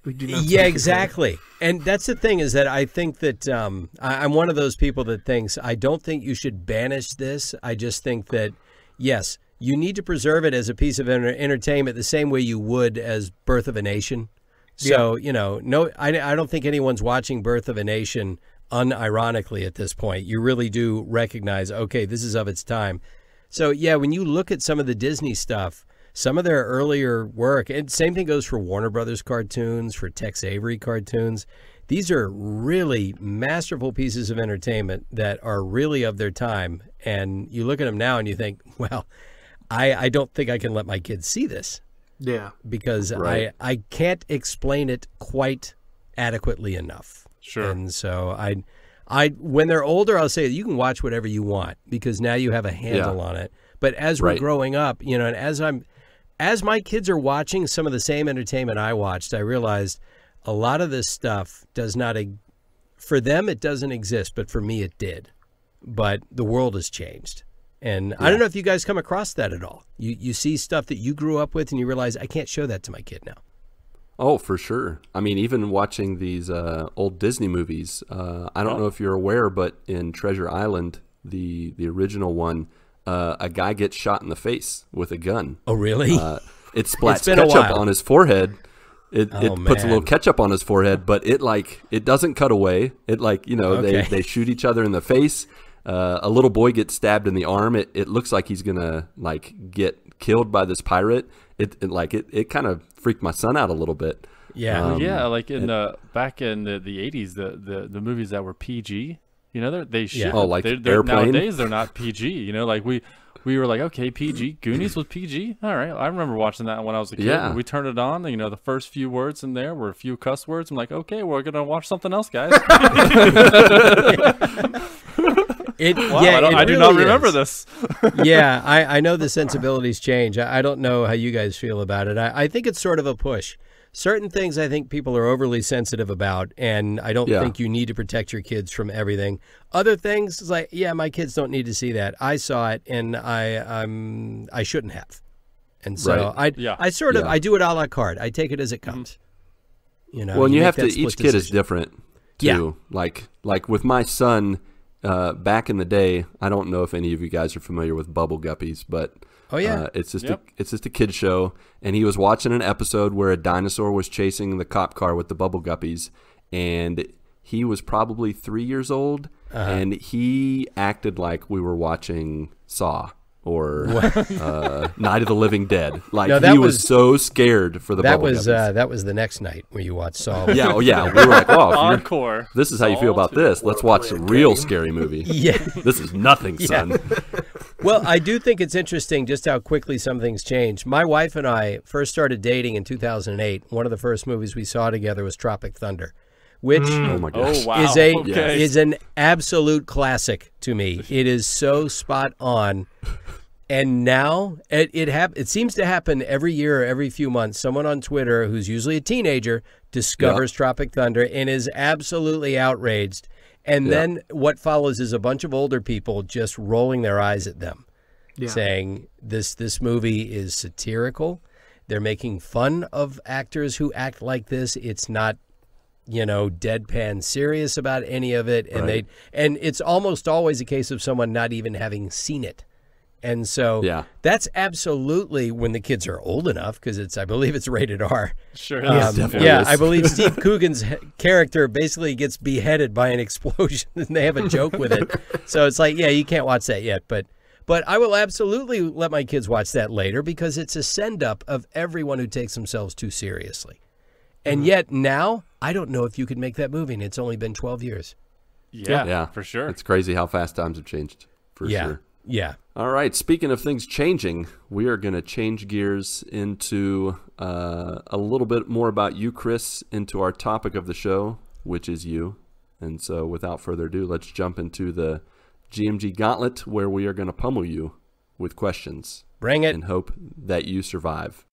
Yeah, exactly. And that's the thing is that I think that I'm one of those people that thinks I don't think you should banish this. I just think that, yes, you need to preserve it as a piece of entertainment the same way you would as Birth of a Nation. So, I don't think anyone's watching Birth of a Nation unironically at this point. You really do recognize, okay, this is of its time. So, yeah, when you look at some of the Disney stuff, some of their earlier work, and same thing goes for Warner Brothers cartoons, for Tex Avery cartoons. These are really masterful pieces of entertainment that are really of their time. And you look at them now and you think, well, I don't think I can let my kids see this.
Yeah.
Because I can't explain it quite adequately enough.
Sure.
And so I when they're older, I'll say you can watch whatever you want because now you have a handle on it. But as we're growing up, and as my kids are watching some of the same entertainment I watched, I realized a lot of this stuff does not, for them, it doesn't exist, but for me, it did. But the world has changed. And I don't know if you guys come across that at all. You see stuff that you grew up with and you realize, I can't show that to my kid now.
Oh, for sure. I mean, even watching these old Disney movies, I don't know if you're aware, but in Treasure Island, the original one, a guy gets shot in the face with a gun.
Oh, really?
It splats ketchup on his forehead. It puts a little ketchup on his forehead, but it doesn't cut away. They shoot each other in the face. A little boy gets stabbed in the arm. It looks like he's gonna get killed by this pirate. It kind of freaked my son out a little bit.
Yeah,
back in the 80s, the movies that were PG, they should.
Oh, like
they're
Airplane?
Nowadays they're not PG. We were like, okay, PG. Goonies was PG. All right, I remember watching that when I was a kid.
Yeah.
We turned it on. The first few words in there were a few cuss words. I'm like, okay, we're gonna watch something else, guys. I do not remember this.
Yeah, I know the sensibilities change. I don't know how you guys feel about it. I think it's sort of a push. Certain things I think people are overly sensitive about, and I don't think you need to protect your kids from everything. Other things, it's like, yeah, my kids don't need to see that. I saw it, and I shouldn't have. And so I do it a la carte. I take it as it comes. You know,
well, and you have to. Each kid is different too.
Yeah.
Like with my son, back in the day, I don't know if any of you guys are familiar with Bubble Guppies, but it's just a kid show, and he was watching an episode where a dinosaur was chasing the cop car with the Bubble Guppies, and he was probably 3 years old, and he acted like we were watching Saw or Night of the Living Dead. Like, he was so scared for the Bubble Guppies.
That was the next night where you watched Saw.
Yeah, we were like,
encore.
This is how you feel about this. Let's watch a real scary movie.
Yeah.
This is nothing, son.
Well, I do think it's interesting just how quickly some things change. My wife and I first started dating in 2008. One of the first movies we saw together was Tropic Thunder, which is an absolute classic to me. It is so spot on. And now it seems to happen every year or every few months. Someone on Twitter, who's usually a teenager, discovers Tropic Thunder and is absolutely outraged. And then what follows is a bunch of older people just rolling their eyes at them, saying this movie is satirical. They're making fun of actors who act like this. It's not, deadpan serious about any of it. And and it's almost always a case of someone not even having seen it. And so that's absolutely when the kids are old enough, because I believe it's rated R.
Sure.
I believe Steve Coogan's character basically gets beheaded by an explosion, and they have a joke with it. So it's like, you can't watch that yet. But I will absolutely let my kids watch that later, because it's a send-up of everyone who takes themselves too seriously. And yet now, I don't know if you could make that movie, and it's only been 12 years.
Yeah, for sure.
It's crazy how fast times have changed, for sure.
Yeah.
All right. Speaking of things changing, we are going to change gears into a little bit more about you, Chris, into our topic of the show, which is you. And so without further ado, let's jump into the GMG Gauntlet, where we are going to pummel you with questions.
Bring it.
And hope that you survive.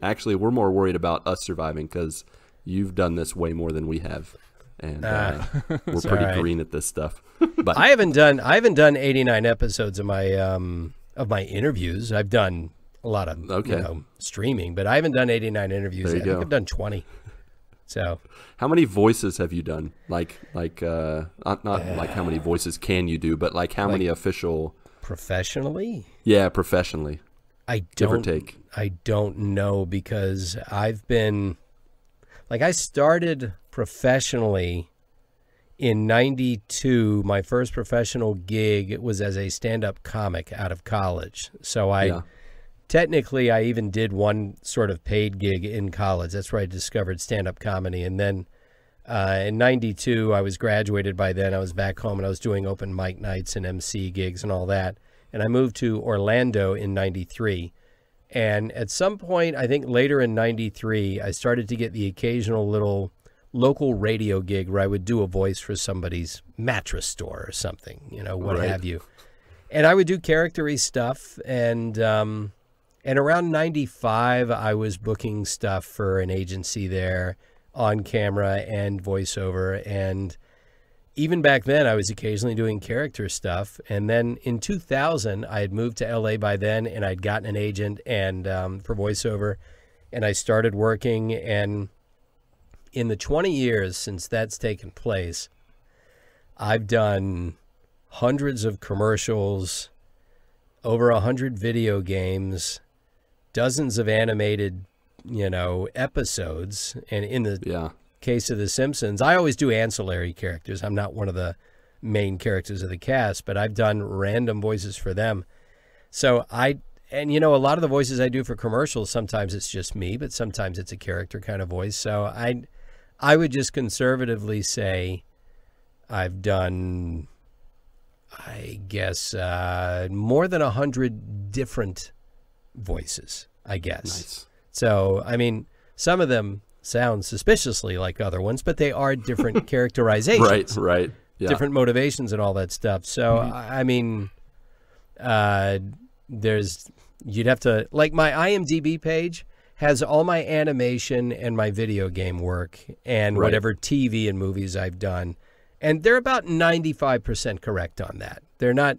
Actually, we're more worried about us surviving, because you've done this way more than we have, and we're pretty green at this stuff. But
I haven't done 89 episodes of my interviews. I've done a lot of streaming, but I haven't done 89 interviews. I think I've done 20. So,
how many voices have you done? Not like how many voices can you do, but like how many official
professionally?
Yeah, professionally. Give or take.
I don't know, because I've been I started professionally in 92. My first professional gig was as a stand-up comic out of college. So technically I even did one sort of paid gig in college. That's where I discovered stand-up comedy. And then in 92, I was graduated by then. I was back home, and I was doing open mic nights and MC gigs and all that. And I moved to Orlando in 93. And at some point, I think later in 93, I started to get the occasional little local radio gig where I would do a voice for somebody's mattress store or something, what have you. And I would do character-y stuff. And around 95, I was booking stuff for an agency there on camera and voiceover. And even back then, I was occasionally doing character stuff. And then in 2000, I had moved to LA by then, and I'd gotten an agent and for voiceover, and I started working. And in the 20 years since that's taken place, I've done hundreds of commercials, over 100 video games, dozens of animated, episodes. And in the case of The Simpsons, I always do ancillary characters. I'm not one of the main characters of the cast, but I've done random voices for them. So a lot of the voices I do for commercials, sometimes it's just me, but sometimes it's a character kind of voice. So I would just conservatively say I've done, I guess, more than 100 different voices, I guess.
Nice.
So, I mean, some of them sound suspiciously like other ones, but they are different characterizations.
Right. Yeah.
Different motivations and all that stuff. So, I mean, you'd have to, like my IMDb page has all my animation and my video game work and whatever TV and movies I've done. And they're about 95% correct on that. They're not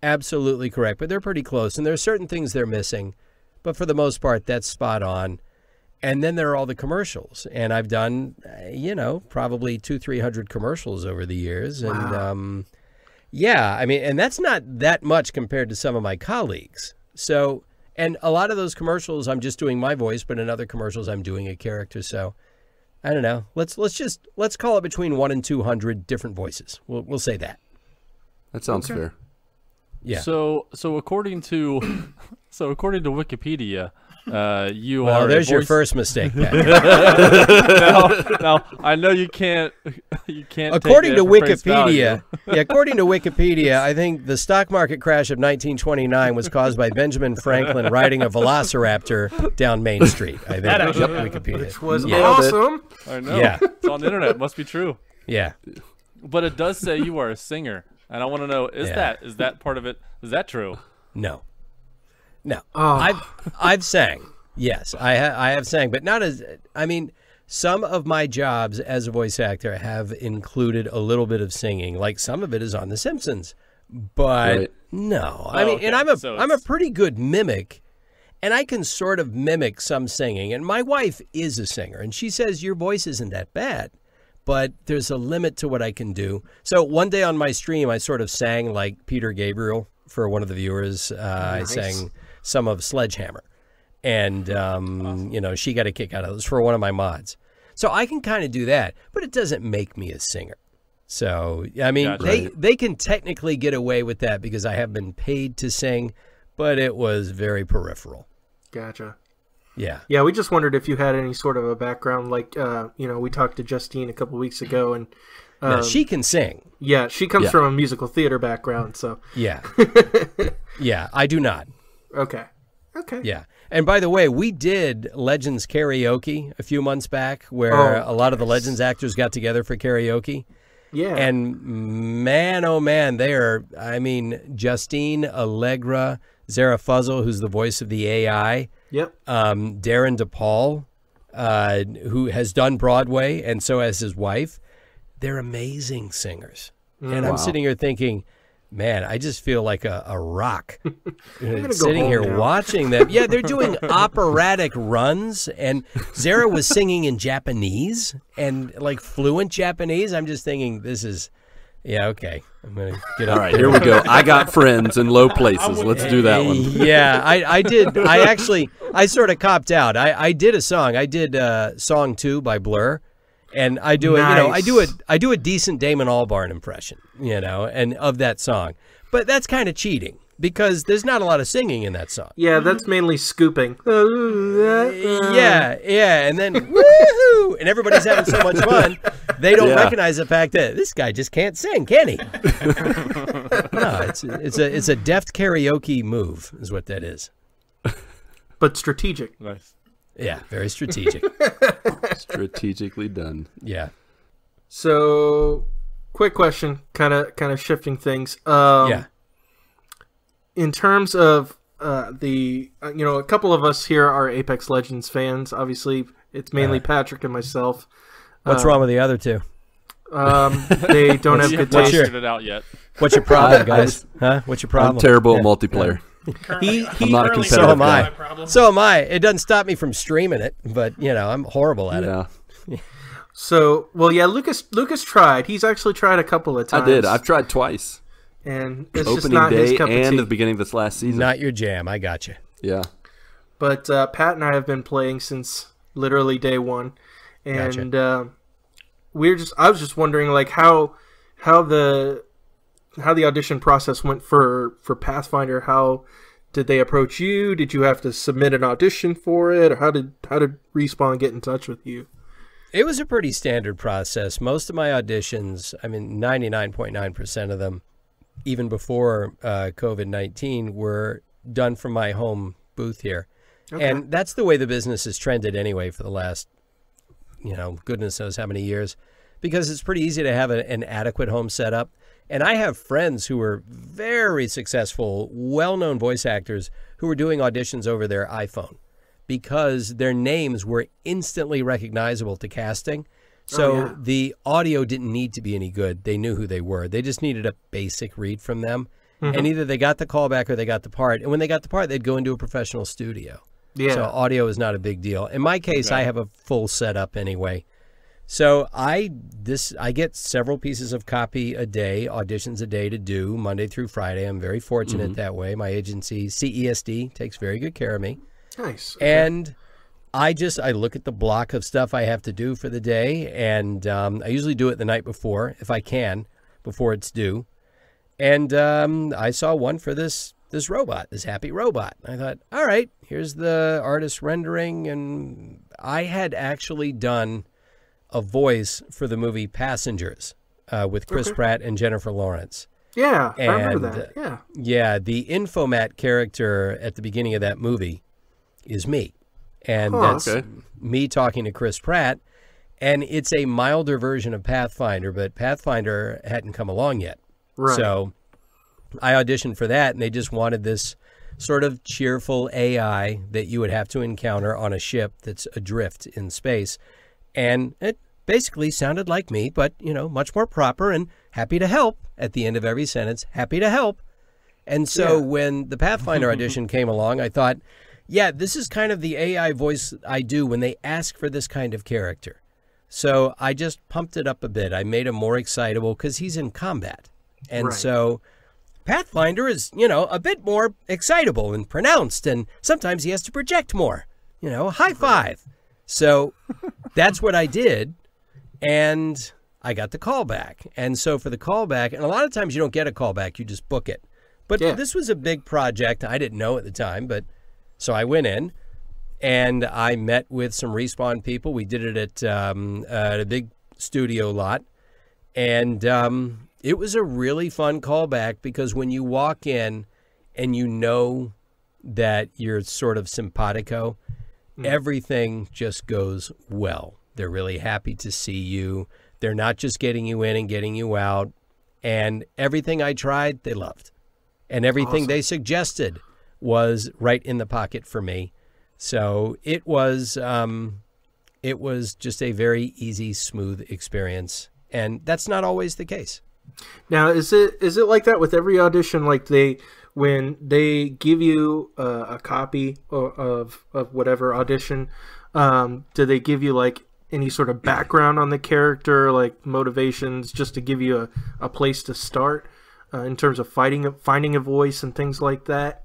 absolutely correct, but they're pretty close. And there are certain things they're missing. But for the most part, that's spot on. And then there are all the commercials. And I've done, probably 200-300 commercials over the years.
Wow.
And yeah, I mean, and that's not that much compared to some of my colleagues. So, and a lot of those commercials, I'm just doing my voice, but in other commercials, I'm doing a character. So I don't know. Let's call it between 100 and 200 different voices. We'll say that.
That sounds fair.
Yeah. So according to Wikipedia, you
well,
are.
There's your first mistake, Pat.
now I know you can't.
According to Wikipedia, according to Wikipedia, I think the stock market crash of 1929 was caused by Benjamin Franklin riding a velociraptor down Main Street. I think Wikipedia,
which was awesome.
I know.
Yeah,
it's on the internet. It must be true.
Yeah,
but it does say you are a singer, and I want to know: is that part of it? Is that true?
No.
Oh.
I've sang. Yes, I have sang, but not as. I mean, some of my jobs as a voice actor have included a little bit of singing. Like some of it is on The Simpsons, but no. I mean, and I'm a pretty good mimic, and I can sort of mimic some singing. And my wife is a singer, and she says your voice isn't that bad, but there's a limit to what I can do. So one day on my stream, I sort of sang like Peter Gabriel for one of the viewers. I sang some of Sledgehammer, and she got a kick out of those for one of my mods. So I can kind of do that, but it doesn't make me a singer. So I mean, they can technically get away with that because I have been paid to sing, but it was very peripheral.
Gotcha.
Yeah.
Yeah, we just wondered if you had any sort of a background, like we talked to Justine a couple weeks ago, and
she can sing.
Yeah, she comes from a musical theater background, so
yeah, yeah, I do not.
Okay.
Yeah. And by the way, we did Legends karaoke a few months back where a lot of the Legends actors got together for karaoke.
Yeah.
And man, oh man, Justine, Allegra, Zara Fuzzle, who's the voice of the AI.
Yep.
Darren DePaul, who has done Broadway, and so has his wife. They're amazing singers. And I'm sitting here thinking, man, I just feel like a rock sitting here watching them. Yeah, they're doing operatic runs, and Zara was singing in Japanese and like fluent Japanese. I'm just thinking this is, okay. I'm going to get up.
All right, here we go. I got friends in low places. Let's do that one.
Yeah, I did. I sort of copped out. I did a song. I did Song 2 by Blur. And I do I do a decent Damon Albarn impression, and of that song. But that's kind of cheating because there's not a lot of singing in that song.
Yeah, that's mainly scooping.
Yeah, and then woohoo, and everybody's having so much fun, they don't recognize the fact that this guy just can't sing, can he? No, it's a deft karaoke move, is what that is.
But strategic.
Nice.
Yeah, very strategic.
Strategically done.
Yeah.
So, quick question, kind of shifting things. In terms of a couple of us here are Apex Legends fans. Obviously, it's mainly Patrick and myself.
What's wrong with the other two?
They don't have good taste.
Figured it out yet.
What's your problem, guys? What's your problem?
I'm terrible at multiplayer.
I'm
not a competitive guy.
So am I. It doesn't stop me from streaming it, but I'm horrible at it.
So, Lucas tried. He's actually tried a couple of times.
I did. I've tried twice.
And it's
opening
just not
day
his cup of
and
tea.
the beginning of this last season.
Not your jam. I got you.
Yeah.
But Pat and I have been playing since literally day one, and
gotcha.
I was just wondering like how the audition process went for Pathfinder. How did they approach you? Did you have to submit an audition for it, or how did Respawn get in touch with you?
It was a pretty standard process. Most of my auditions, I mean, 99.9% of them, even before COVID-19, were done from my home booth here. Okay. And that's the way the business has trended anyway for the last, goodness knows how many years, because it's pretty easy to have an adequate home setup. And I have friends who are very successful, well-known voice actors who were doing auditions over their iPhone because their names were instantly recognizable to casting. So the audio didn't need to be any good. They knew who they were. They just needed a basic read from them. Mm-hmm. And either they got the callback or they got the part. And when they got the part, they'd go into a professional studio. Yeah. So audio is not a big deal. In my case, I have a full setup anyway. So I get several pieces of copy a day, auditions a day to do Monday through Friday. I'm very fortunate that way. My agency, CESD, takes very good care of me. Nice. Okay. And I look at the block of stuff I have to do for the day, and I usually do it the night before, if I can, before it's due. And I saw one for this robot, this happy robot. I thought, all right, here's the artist rendering, and I had actually done a voice for the movie Passengers with Chris Pratt and Jennifer Lawrence. Yeah, I remember that. Yeah. Yeah, the Infomat character at the beginning of that movie is me. And that's me talking to Chris Pratt. And it's a milder version of Pathfinder, but Pathfinder hadn't come along yet. Right. So I auditioned for that, and they just wanted this sort of cheerful AI that you would have to encounter on a ship that's adrift in space. And it basically sounded like me, but, much more proper and happy to help at the end of every sentence, happy to help. And so when the Pathfinder audition came along, I thought, this is kind of the AI voice I do when they ask for this kind of character. So I just pumped it up a bit. I made him more excitable because he's in combat. And so Pathfinder is, a bit more excitable and pronounced, and sometimes he has to project more, high five. So that's what I did, and I got the callback. And so for the callback, and a lot of times you don't get a callback, you just book it. But this was a big project. I didn't know at the time, but so I went in, and I met with some Respawn people. We did it at a big studio lot, and it was a really fun callback because when you walk in and you know that you're sort of simpatico, everything just goes well. They're really happy to see you. They're not just getting you in and getting you out. And everything I tried, they loved. And everything they suggested was right in the pocket for me. So it was just a very easy, smooth experience. And that's not always the case.
Now, is it like that with every audition? Like when they give you a copy of whatever audition, do they give you like any sort of background on the character, like motivations, just to give you a place to start in terms of finding a voice and things like that?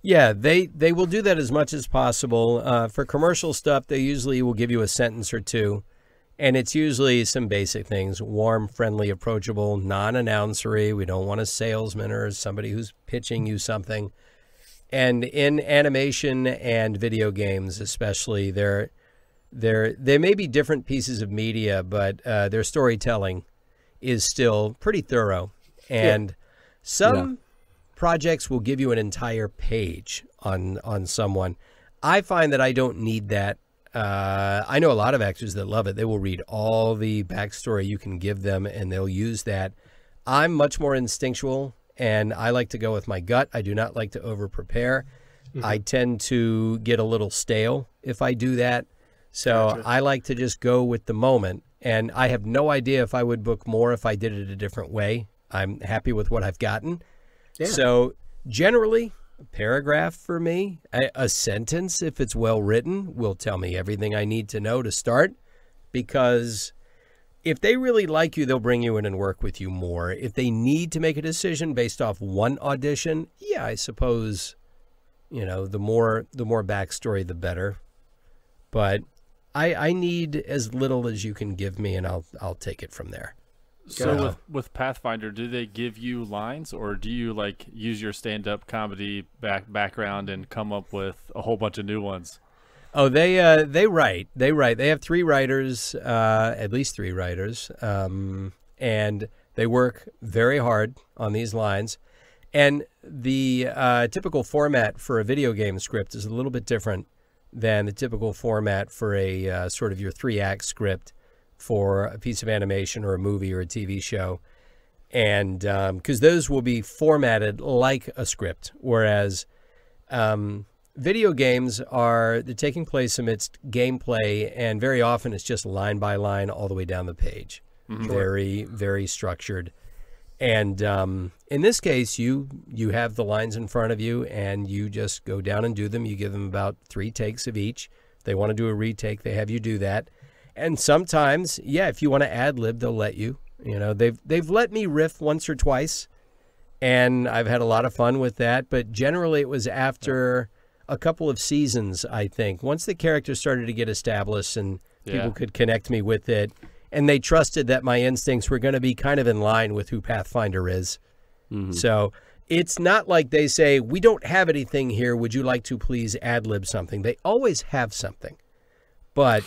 Yeah, they will do that as much as possible. For commercial stuff, they usually will give you a sentence or two. And it's usually some basic things: warm, friendly, approachable, non-announcery. We don't want a salesman or somebody who's pitching you something. And in animation and video games especially, there may be different pieces of media, but their storytelling is still pretty thorough. And some projects will give you an entire page on someone. I find that I don't need that. I know a lot of actors that love it. They will read all the backstory you can give them, and they'll use that. I'm much more instinctual, and I like to go with my gut. I do not like to over-prepare. I tend to get a little stale if I do that. So I like to just go with the moment, and I have no idea if I would book more if I did it a different way. I'm happy with what I've gotten. Yeah. So generally, a paragraph for me, a sentence, if it's well written, will tell me everything I need to know to start, because if they really like you, they'll bring you in and work with you more. If they need to make a decision based off one audition, I suppose, the more backstory, the better. But I need as little as you can give me, and I'll take it from there.
So with Pathfinder, do they give you lines, or do you like use your stand-up comedy background and come up with a whole bunch of new ones?
Oh, they write. They write. They have 3 writers, at least 3 writers, and they work very hard on these lines. And the typical format for a video game script is a little bit different than the typical format for a sort of your 3-act script for a piece of animation or a movie or a TV show. And because those will be formatted like a script, whereas video games they're taking place amidst gameplay, and very often it's just line by line all the way down the page. Very, very structured. And in this case, you have the lines in front of you, and you just go down and do them. You give them about 3 takes of each. If they want to do a retake, they have you do that. And sometimes, yeah, if you want to ad-lib, they'll let you. You know, they've let me riff once or twice, and I've had a lot of fun with that. But generally, it was after a couple of seasons, I think. Once the character started to get established and people could connect me with it, and they trusted that my instincts were going to be kind of in line with who Pathfinder is. So it's not like they say, we don't have anything here. Would you like to please ad-lib something? They always have something. But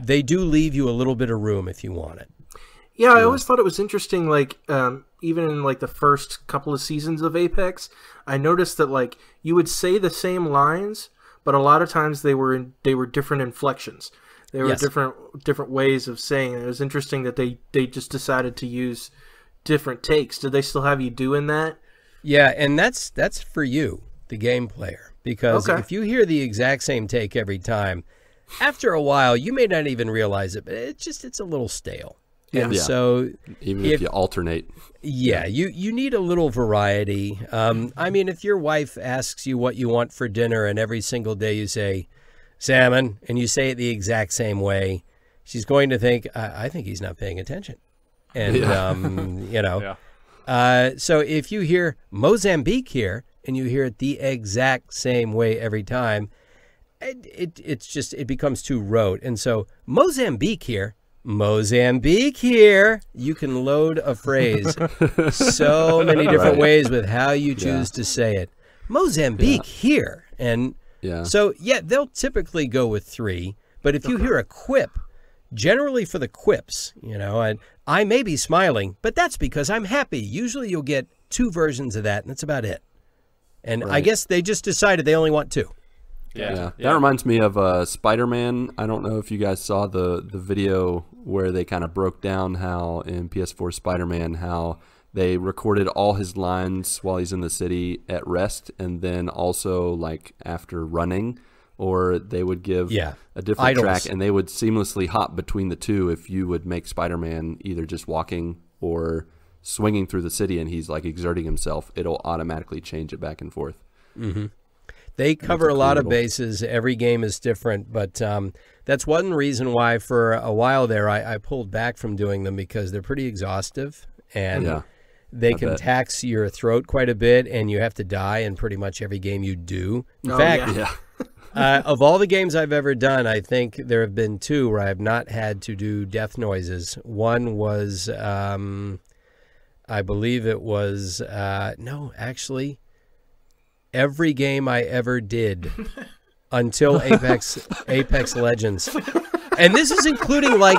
they do leave you a little bit of room if you want it.
Yeah, I always thought it was interesting, like, even in, like, the first couple of seasons of Apex, I noticed that, like, you would say the same lines, but a lot of times they were different inflections. They were different ways of saying it. It was interesting that they just decided to use different takes. Did they still have you doing that?
Yeah, and that's for you, the game player, because if you hear the exact same take every time, after a while, you may not even realize it, but it's a little stale. And so
even if you alternate.
You need a little variety. I mean, if your wife asks you what you want for dinner and every single day you say salmon and you say it the exact same way, she's going to think, I think he's not paying attention. And, you know, so if you hear Mozambique here and you hear it the exact same way every time, it becomes too rote. And so Mozambique here, you can load a phrase so many different ways with how you choose to say it. Mozambique here. And so, they'll typically go with 3. But if you hear a quip, generally for the quips, you know, and I may be smiling, but that's because I'm happy. Usually you'll get 2 versions of that, and that's about it. And I guess they just decided they only want 2.
That reminds me of Spider-Man. I don't know if you guys saw the video where they kind of broke down how in PS4 Spider-Man how they recorded all his lines while he's in the city at rest, and then also like after running, or they would give a different track and they would seamlessly hop between the 2 if you would make Spider-Man either just walking or swinging through the city and he's like exerting himself. It'll automatically change it back and forth.
They cover a lot of bases. Every game is different, but that's one reason why for a while there I pulled back from doing them, because they're pretty exhaustive and they can tax your throat quite a bit, and you have to die in pretty much every game you do. In fact, of all the games I've ever done, I think there have been 2 where I have not had to do death noises. One was, I believe it was, no, actually, every game I ever did until Apex Legends. And this is including like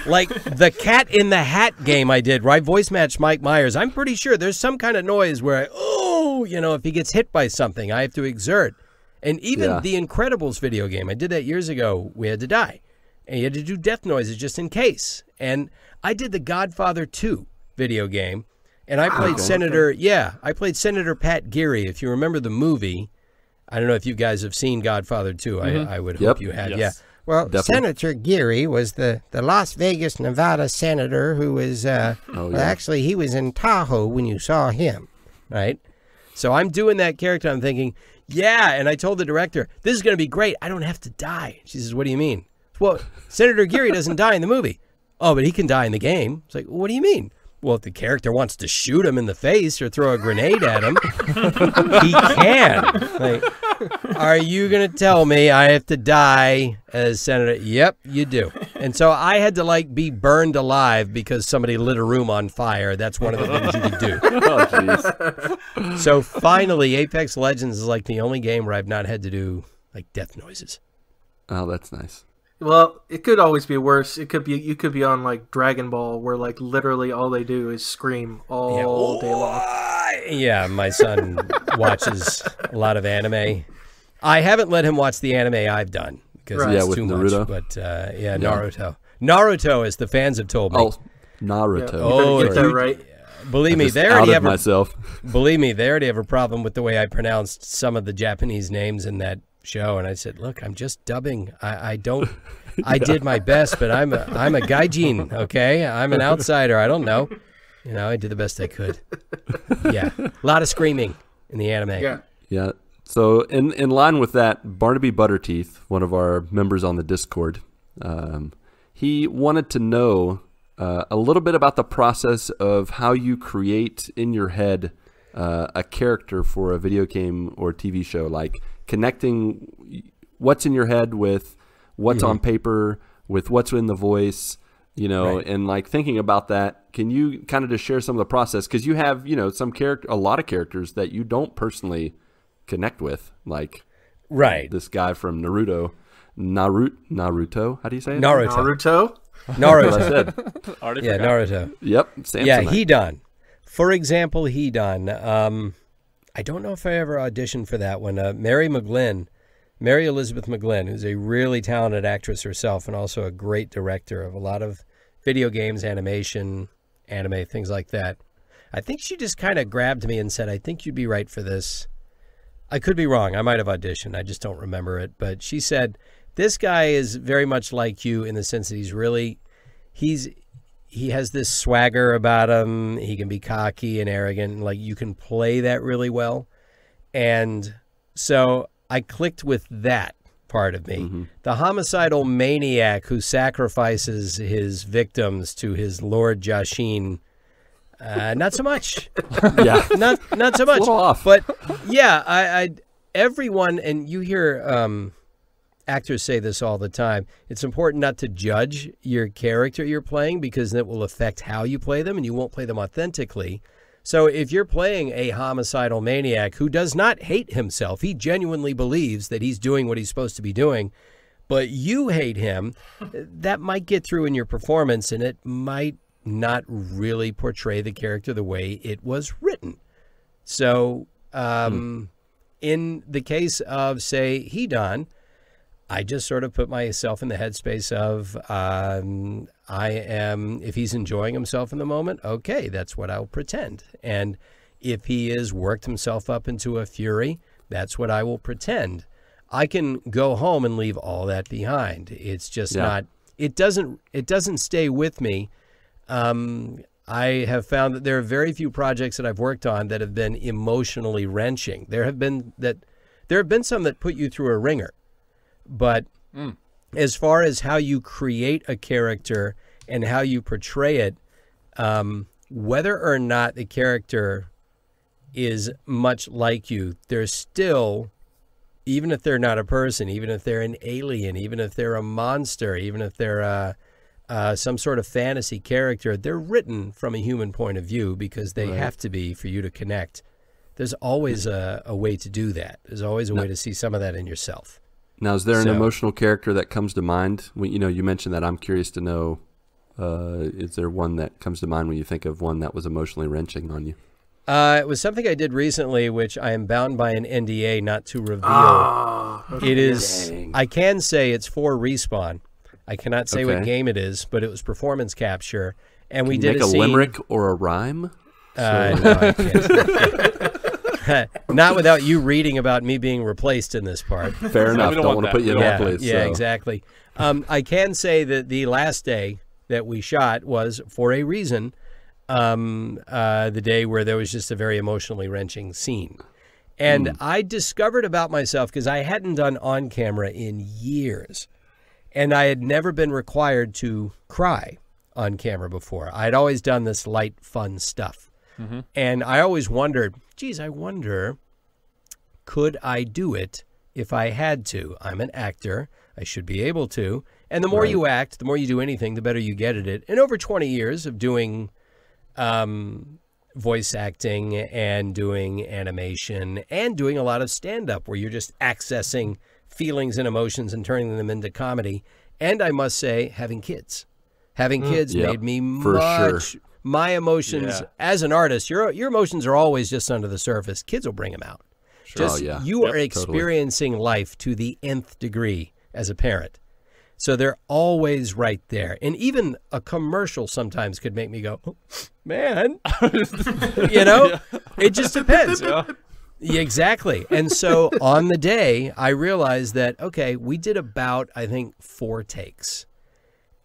the Cat in the Hat game I did, where I voice matched Mike Myers. I'm pretty sure there's some kind of noise where if he gets hit by something, I have to exert. And even the Incredibles video game, I did that years ago, we had to die. And you had to do death noises just in case. And I did the Godfather 2 video game. And I played I played Senator Pat Geary. If you remember the movie, I don't know if you guys have seen Godfather 2. I would hope you had.
Yes.
Well, definitely. Senator Geary was the Las Vegas, Nevada senator who was, actually, he was in Tahoe when you saw him, right? So I'm doing that character. I'm thinking, and I told the director, this is going to be great. I don't have to die. She says, what do you mean? Well, Senator Geary doesn't die in the movie. Oh, but he can die in the game. It's like, what do you mean? Well, if the character wants to shoot him in the face or throw a grenade at him, he can. Like, are you going to tell me I have to die as Senator? Yep, you do. And so I had to, be burned alive because somebody lit a room on fire. That's one of the things you could do.
Oh, jeez.
So finally, Apex Legends is, the only game where I've not had to do, death noises.
Oh, that's nice.
Well, it could always be worse. You could be on like Dragon Ball, where like literally all they do is scream all day long.
Yeah, my son watches a lot of anime. I haven't let him watch the anime I've done because it's
with
too
Naruto.
much. But Naruto. Naruto, as the fans have told me.
Oh, Naruto.
Yeah, you better get that right.
Believe me, they
already
already have a problem with the way I pronounced some of the Japanese names in that show. And I said, look, I'm just dubbing. I did my best, but I'm a gaijin, okay? I'm an outsider. I don't know. I did the best I could. Yeah. A lot of screaming in the anime.
Yeah. So in line with that, Barnaby Butterteeth, one of our members on the Discord, he wanted to know a little bit about the process of how you create in your head a character for a video game or TV show, like connecting what's in your head with what's on paper, with what's in the voice, and like thinking about that. Can you kind of just share some of the process? Because you have, a lot of characters that you don't personally connect with, like this guy from Naruto. How do you say it?
Naruto.
That's what I said.
Naruto.
Yep. Samsonite.
Hidan. For example, Hidan. I don't know if I ever auditioned for that one. Mary Elizabeth McGlynn, who's a really talented actress herself and also a great director of a lot of video games, animation, anime, things like that. I think she just kind of grabbed me and said, I think you'd be right for this. I could be wrong. I might have auditioned. I just don't remember it. But she said, this guy is very much like you in the sense that he has this swagger about him. He can be cocky and arrogant. Like, you can play that really well. And so I clicked with that part of me. Mm-hmm. The homicidal maniac who sacrifices his victims to his Lord Jashin. Not so much.
Yeah.
Not so much.
A little off.
But yeah, everyone, and you hear actors say this all the time, it's important not to judge your character you're playing because it will affect how you play them and you won't play them authentically. So if you're playing a homicidal maniac who does not hate himself, he genuinely believes that he's doing what he's supposed to be doing, but you hate him, that might get through in your performance and it might not really portray the character the way it was written. So in the case of, say, Hidan, I just sort of put myself in the headspace of if he's enjoying himself in the moment, okay, that's what I'll pretend. And if he has worked himself up into a fury, that's what I will pretend. I can go home and leave all that behind. It's just not, it doesn't stay with me. I have found that there are very few projects that I've worked on that have been emotionally wrenching. There have been some that put you through a ringer. But as far as how you create a character and how you portray it, whether or not the character is much like you, there's still, even if they're not a person, even if they're an alien, even if they're a monster, even if they're some sort of fantasy character, they're written from a human point of view because they have to be for you to connect. There's always a way to do that. There's always a way to see some of that in yourself.
Now, is there an emotional character that comes to mind? You mentioned that. I'm curious to know, is there one that comes to mind when you think of one that was emotionally wrenching on you?
It was something I did recently, which I am bound by an NDA not to reveal. It is, I can say it's for Respawn. I cannot say what game it is, but it was performance capture. And we did
make a
scene,
limerick or a rhyme?
No, I can't. Not without you reading about me being replaced in this part.
Fair enough. Don't want to put you in that place.
Yeah, exactly. I can say that the last day that we shot was, for a reason, the day where there was just a very emotionally wrenching scene. And I discovered about myself, because I hadn't done on-camera in years, and I had never been required to cry on camera before. I'd always done this light, fun stuff. And I always wondered, geez, I wonder, could I do it if I had to? I'm an actor. I should be able to. And the more you act, the more you do anything, the better you get at it. And over 20 years of doing voice acting and doing animation and doing a lot of stand-up where you're just accessing feelings and emotions and turning them into comedy. And I must say, having kids. Having kids made me my emotions as an artist. Your emotions are always just under the surface. Kids will bring them out. Sure. You are experiencing life to the nth degree as a parent. So they're always right there. And even a commercial sometimes could make me go, oh, man, it just depends. Yeah, exactly. And so on the day, I realized that, okay, we did about, I think, 4 takes.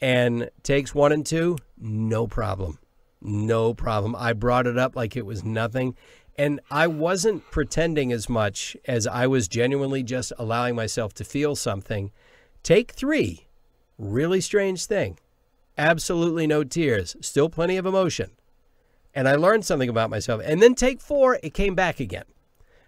And takes 1 and 2, no problem. No problem. I brought it up like it was nothing. And I wasn't pretending as much as I was genuinely just allowing myself to feel something. Take 3, really strange thing. Absolutely no tears. Still plenty of emotion. And I learned something about myself. And then take 4, it came back again.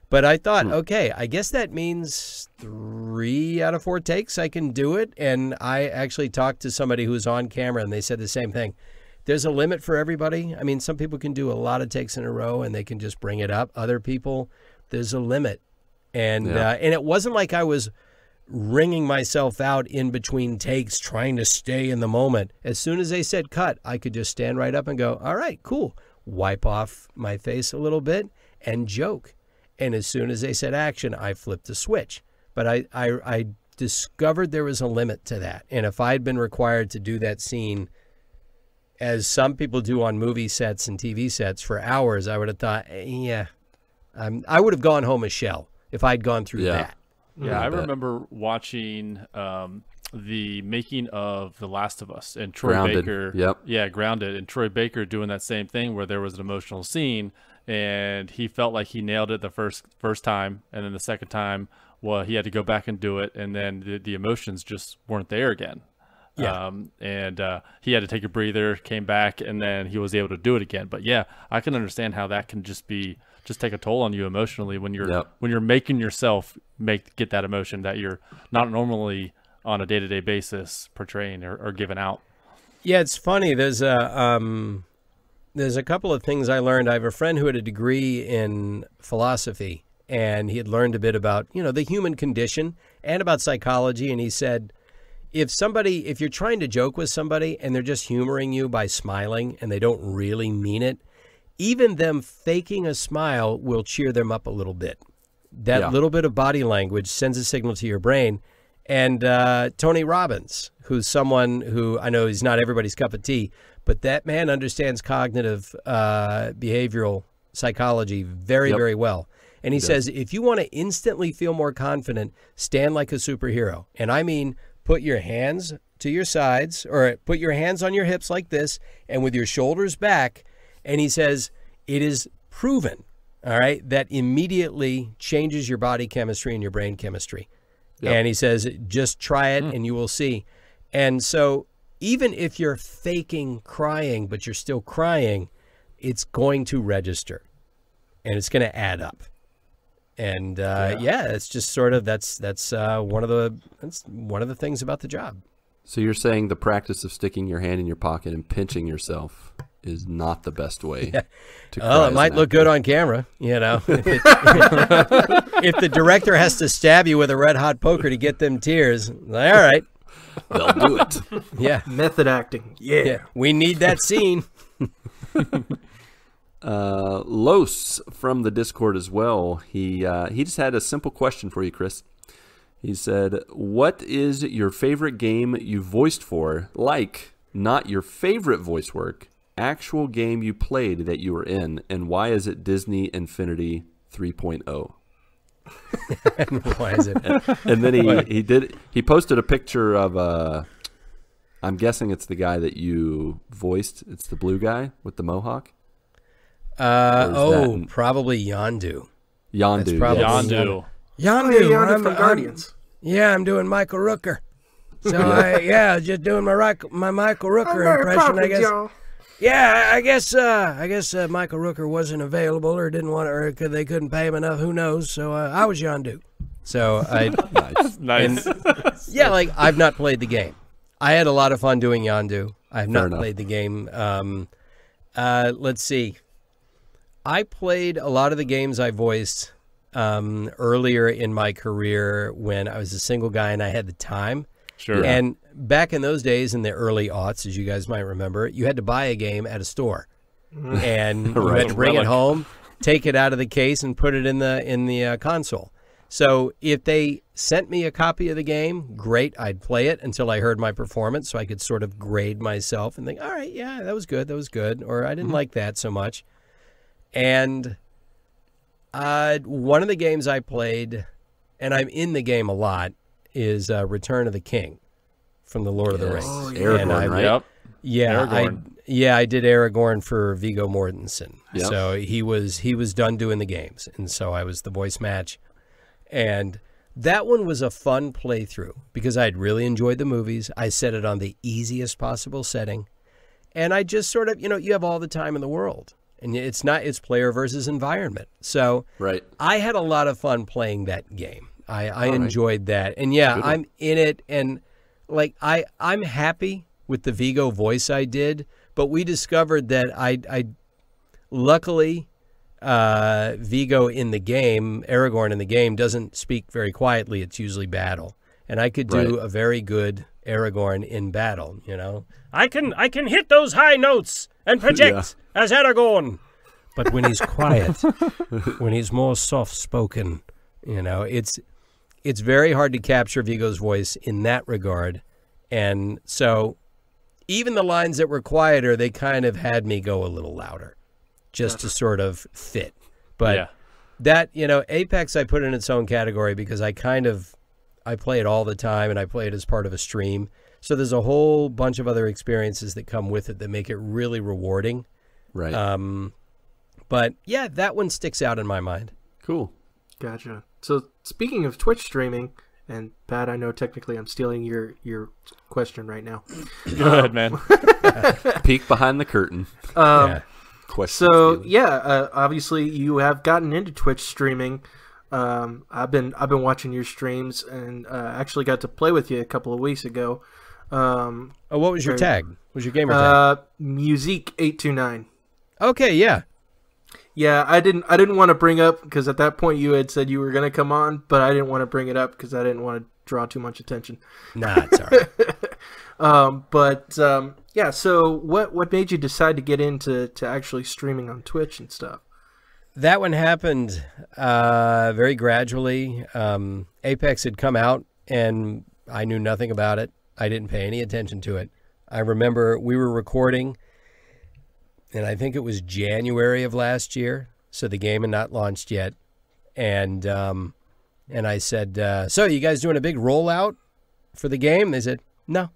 But I thought, okay, I guess that means 3 out of 4 takes I can do it. And I actually talked to somebody who's on camera, and they said the same thing. There's a limit for everybody. I mean, some people can do a lot of takes in a row, and they can just bring it up. Other people, there's a limit. And and it wasn't like I was wringing myself out in between takes, trying to stay in the moment. As soon as they said cut, I could just stand right up and go, all right, cool. Wipe off my face a little bit and joke. And as soon as they said action, I flipped the switch. But I discovered there was a limit to that. And if I'd been required to do that scene, as some people do on movie sets and TV sets for hours, I would have thought, I would have gone home a shell if I'd gone through that.
Yeah, I remember watching the making of The Last of Us and Troy Baker. Grounded. And Troy Baker doing that same thing where there was an emotional scene and he felt like he nailed it the first time, and then the second time, well, he had to go back and do it, and then the emotions just weren't there again. Yeah. He had to take a breather, came back, and then he was able to do it again. But yeah, I can understand how that can just take a toll on you emotionally when you're making yourself get that emotion that you're not normally on a day-to-day basis portraying or giving out.
Yeah, it's funny. There's a couple of things I learned. I have a friend who had a degree in philosophy, and he had learned a bit about, the human condition and about psychology. And he said, if you're trying to joke with somebody and they're just humoring you by smiling and they don't really mean it, even them faking a smile will cheer them up a little bit. That little bit of body language sends a signal to your brain. And Tony Robbins, who's someone who I know is not everybody's cup of tea, but that man understands cognitive behavioral psychology very, very well. And he says, if you want to instantly feel more confident, stand like a superhero. And I mean, put your hands to your sides or put your hands on your hips like this and with your shoulders back. And he says, it is proven, all right, that immediately changes your body chemistry and your brain chemistry. Yep. And he says, just try it and you will see. And so even if you're faking crying, but you're still crying, it's going to register and it's going to add up. And it's just sort of that's one of the things about the job.
So you're saying the practice of sticking your hand in your pocket and pinching yourself is not the best way to cry.
Well, it might look good on camera, If the director has to stab you with a red hot poker to get them tears, all right.
They'll do it.
Yeah.
Method acting. Yeah.
We need that scene.
Los from the Discord as well. He just had a simple question for you, Chris. He said, what is your favorite game you voiced for? Like, not your favorite voice work, actual game you played that you were in, and why is it Disney Infinity 3.0?
Why is it?
And then he posted a picture of I'm guessing it's the guy that you voiced. It's the blue guy with the mohawk.
Probably Yondu.
Yondu.
Yondu.
Yondu from Guardians.
I'm doing Michael Rooker. So just doing my Michael Rooker impression, I guess.
Y'all.
Yeah, I guess Michael Rooker wasn't available or didn't want to, or they couldn't pay him enough. Who knows? So I was Yondu. So
nice.
I've not played the game. I had a lot of fun doing Yondu. I have not played the game. Let's see. I played a lot of the games I voiced earlier in my career when I was a single guy and I had the time.
Sure.
And back in those days, in the early aughts, as you guys might remember, you had to buy a game at a store. And you had to bring it home, take it out of the case, and put it in the console. So if they sent me a copy of the game, great, I'd play it until I heard my performance so I could sort of grade myself and think, all right, yeah, that was good, or I didn't like that so much. And one of the games I played, and I'm in the game a lot, is Return of the King from the Lord of the Rings.
Oh, Aragorn, right?
Yep.
Yeah,
Aragorn.
I did Aragorn for Viggo Mortensen.
Yep.
So he was done doing the games, and so I was the voice match. And that one was a fun playthrough because I'd really enjoyed the movies. I set it on the easiest possible setting, and I just sort of, you have all the time in the world, and it's player versus environment. So
right.
I had a lot of fun playing that game. I enjoyed that, and I'm in it, and like I'm happy with the Viggo voice I did, but we discovered that I luckily Viggo in the game, Aragorn in the game, doesn't speak very quietly. It's usually battle, and I could do a very good Aragorn in battle. I can hit those high notes and project as Aragorn, but when he's quiet, when he's more soft spoken, it's very hard to capture Viggo's voice in that regard. And so even the lines that were quieter, they kind of had me go a little louder just to sort of fit. But that, Apex I put in its own category because I play it all the time, and I play it as part of a stream. So there's a whole bunch of other experiences that come with it that make it really rewarding.
Right.
But yeah, that one sticks out in my mind.
Cool.
Gotcha. So speaking of Twitch streaming, and Pat, I know technically I'm stealing your question right now.
Go ahead, man.
Peek behind the curtain. Question.
So obviously you have gotten into Twitch streaming. I've been watching your streams, and actually got to play with you a couple of weeks ago.
What was your tag? What was your gamer tag?
Musique829.
Okay, yeah.
Yeah, I didn't want to bring up, because at that point you had said you were going to come on, but I didn't want to bring it up because I didn't want to draw too much attention.
Nah, it's all right.
Yeah, so what made you decide to get into actually streaming on Twitch and stuff?
That one happened very gradually. Apex had come out, and I knew nothing about it. I didn't pay any attention to it. I remember we were recording, and I think it was January of last year, so the game had not launched yet. And I said, so you guys doing a big rollout for the game? They said, no,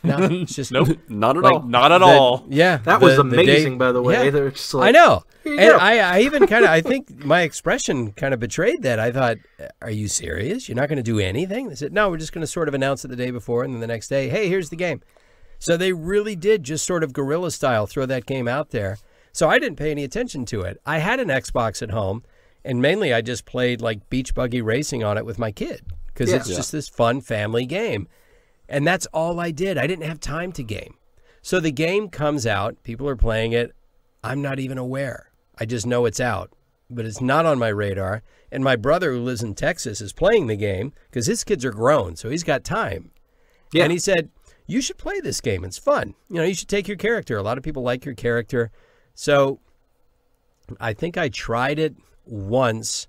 it's just
nope,
not at all.
Not at all.
Yeah,
that was amazing, by the way. Yeah. They're just like,
I know, and I even I think my expression kind of betrayed that. I thought, are you serious? You're not going to do anything? They said, no, we're just going to sort of announce it the day before, and then the next day, hey, here's the game. So they really did just sort of guerrilla style throw that game out there. So I didn't pay any attention to it. I had an Xbox at home, and mainly I just played like beach buggy racing on it with my kid because it's just this fun family game. And that's all I did. I didn't have time to game. So the game comes out. People are playing it. I'm not even aware. I just know it's out, but it's not on my radar. And my brother, who lives in Texas, is playing the game because his kids are grown, so he's got time. Yeah. And he said, you should play this game. It's fun. You should take your character. A lot of people like your character. So I think I tried it once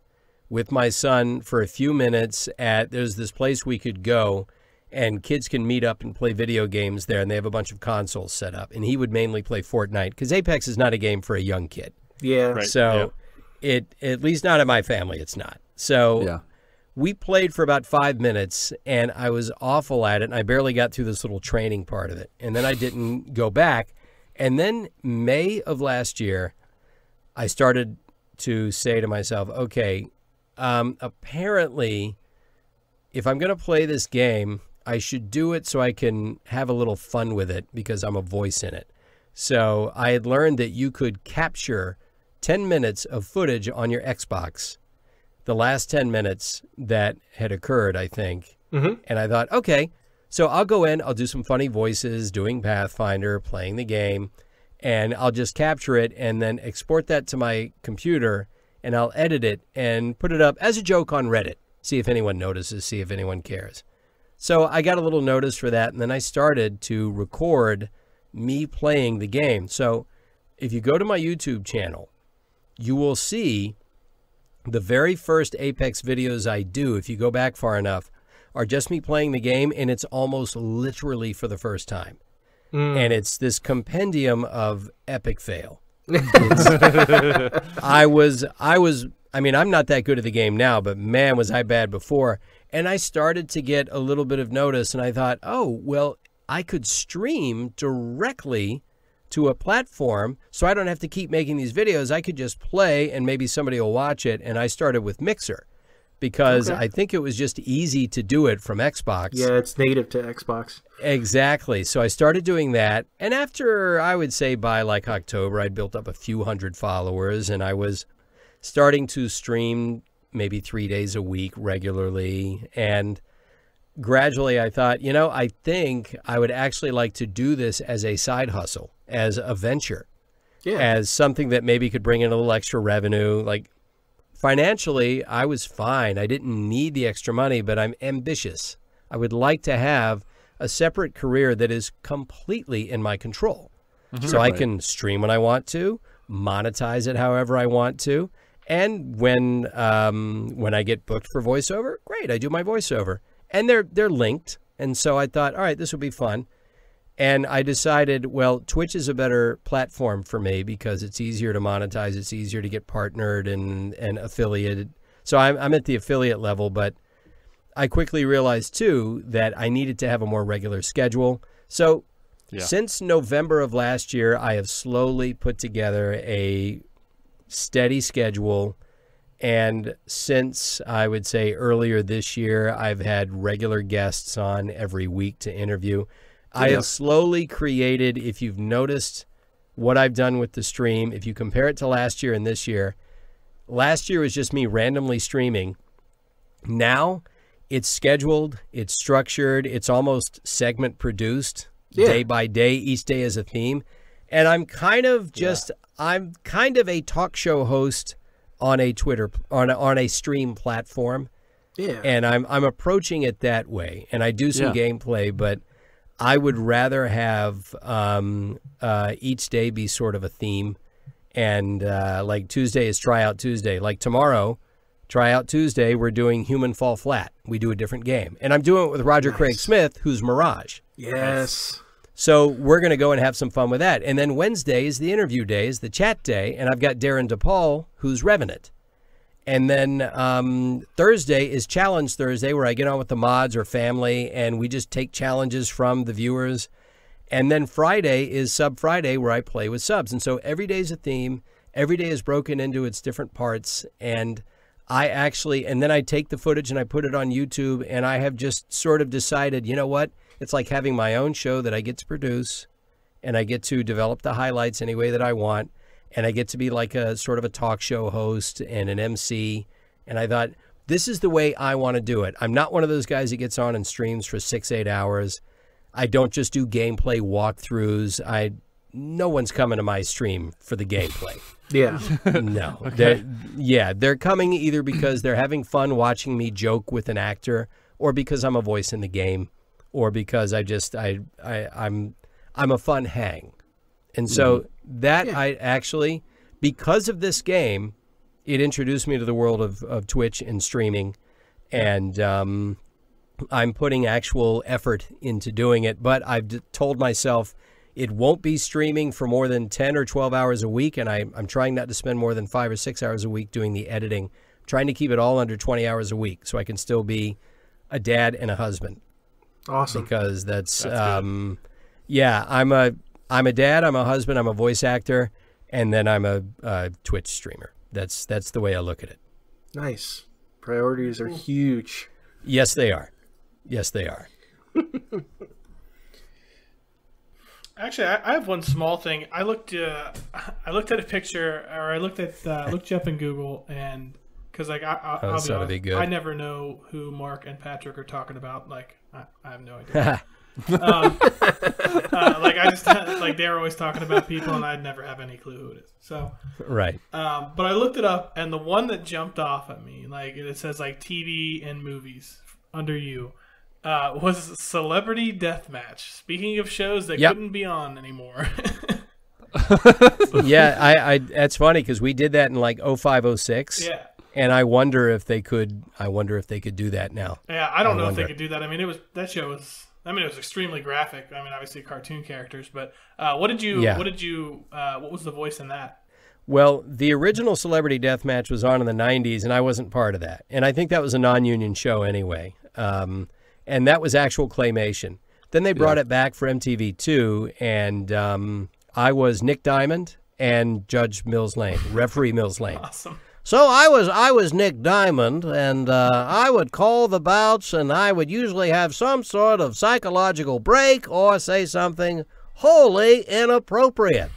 with my son for a few minutes there's this place we could go, and kids can meet up and play video games there, and they have a bunch of consoles set up. And he would mainly play Fortnite because Apex is not a game for a young kid.
Yeah.
Right.
So at least not in my family, it's not. So we played for about 5 minutes, and I was awful at it, and I barely got through this little training part of it. And then I didn't go back. And then May of last year, I started to say to myself, okay, apparently, if I'm going to play this game, I should do it so I can have a little fun with it because I'm a voice in it. So I had learned that you could capture 10 minutes of footage on your Xbox, the last 10 minutes that had occurred, I think. Mm-hmm. And I thought, okay, so I'll go in, I'll do some funny voices, doing Pathfinder, playing the game, and I'll just capture it and then export that to my computer and I'll edit it and put it up as a joke on Reddit. See if anyone notices, see if anyone cares. So I got a little notice for that, and then I started to record me playing the game. So if you go to my YouTube channel, you will see the very first Apex videos I do, if you go back far enough, are just me playing the game, and it's almost literally for the first time. And it's this compendium of epic fail. I mean, I'm not that good at the game now, but man, was I bad before. And I started to get a little bit of notice, and I thought, oh, well, I could stream directly to a platform, so I don't have to keep making these videos. I could just play, and maybe somebody will watch it. And I started with Mixer, because I think it was just easy to do it from Xbox.
Yeah, it's native to Xbox.
Exactly. So I started doing that. And after, I would say by like October, I'd built up a few hundred followers, and I was starting to stream maybe 3 days a week regularly. And gradually I thought, you know, I think I would actually like to do this as a side hustle, as a venture, as something that maybe could bring in a little extra revenue. Like financially, I was fine. I didn't need the extra money, but I'm ambitious. I would like to have a separate career that is completely in my control. So I can stream when I want to, monetize it however I want to. And when I get booked for voiceover, great, I do my voiceover. And they're linked. And so I thought, all right, this will be fun. And I decided, well, Twitch is a better platform for me because it's easier to monetize. It's easier to get partnered and affiliated. So I'm at the affiliate level, but I quickly realized, too, that I needed to have a more regular schedule. So since November of last year, I have slowly put together a steady schedule. And since, I would say, earlier this year, I've had regular guests on every week to interview. I have slowly created, if you've noticed what I've done with the stream, if you compare it to last year and this year, last year was just me randomly streaming. Now it's scheduled, it's structured, it's almost segment produced day by day. Each day is a theme. And I'm kind of just, I'm kind of a talk show host on a Twitter, on a stream platform. Yeah. And I'm approaching it that way. And I do some gameplay, but I would rather have each day be sort of a theme. And like Tuesday is Tryout Tuesday. Like tomorrow, Tryout Tuesday, we're doing Human Fall Flat. We do a different game. And I'm doing it with Roger Craig Smith, who's Mirage.
Yes.
So we're going to go and have some fun with that. And then Wednesday is the interview day, is the chat day. And I've got Darren DePaul, who's Revenant. And then Thursday is Challenge Thursday, where I get on with the mods or family, and we just take challenges from the viewers. And then Friday is Sub Friday, where I play with subs. And so every day is a theme. Every day is broken into its different parts. And and then I take the footage and I put it on YouTube, and I have just sort of decided, you know what? It's like having my own show that I get to produce, and I get to develop the highlights any way that I want, and I get to be like a sort of a talk show host and an MC. And I thought, this is the way I want to do it. I'm not one of those guys that gets on and streams for 6-8 hours. I don't just do gameplay walkthroughs. No one's coming to my stream for the gameplay.
Yeah.
No. They're coming either because they're having fun watching me joke with an actor, or because I'm a voice in the game, or because I'm a fun hang. And so I actually, because of this game, it introduced me to the world of Twitch and streaming. And I'm putting actual effort into doing it. But I've told myself it won't be streaming for more than 10 or 12 hours a week. And I'm trying not to spend more than 5 or 6 hours a week doing the editing. I'm trying to keep it all under 20 hours a week so I can still be a dad and a husband.
Awesome.
Because that's I'm a dad, I'm a husband, I'm a voice actor, and then I'm a Twitch streamer. That's the way I look at it.
Nice. Priorities are huge.
Yes, they are. Yes, they are.
Actually, I have one small thing. I looked at a picture, or I looked you up in Google, and because like I'll be honest, I never know who Mark and Patrick are talking about. Like I have no idea. Like I just like they were always talking about people, and I'd never have any clue who it is. So
right.
But I looked it up, and the one that jumped off at me, like it says like TV and movies under you, was Celebrity Deathmatch. Speaking of shows that couldn't be on anymore.
Yeah, I that's funny because we did that in like 05, 06.
Yeah.
And I wonder if they could. I wonder if they could do that now.
Yeah, I don't know if they could do that. I mean, that show was. I mean, it was extremely graphic. I mean, obviously cartoon characters, but what was the voice in that?
Well, the original Celebrity Deathmatch was on in the 90s, and I wasn't part of that. And I think that was a non-union show anyway. And that was actual claymation. Then they brought it back for MTV2, and I was Nick Diamond and Judge Mills Lane, referee Mills Lane.
Awesome.
So I was Nick Diamond, and I would call the bouts, and I would usually have some sort of psychological break or say something wholly inappropriate.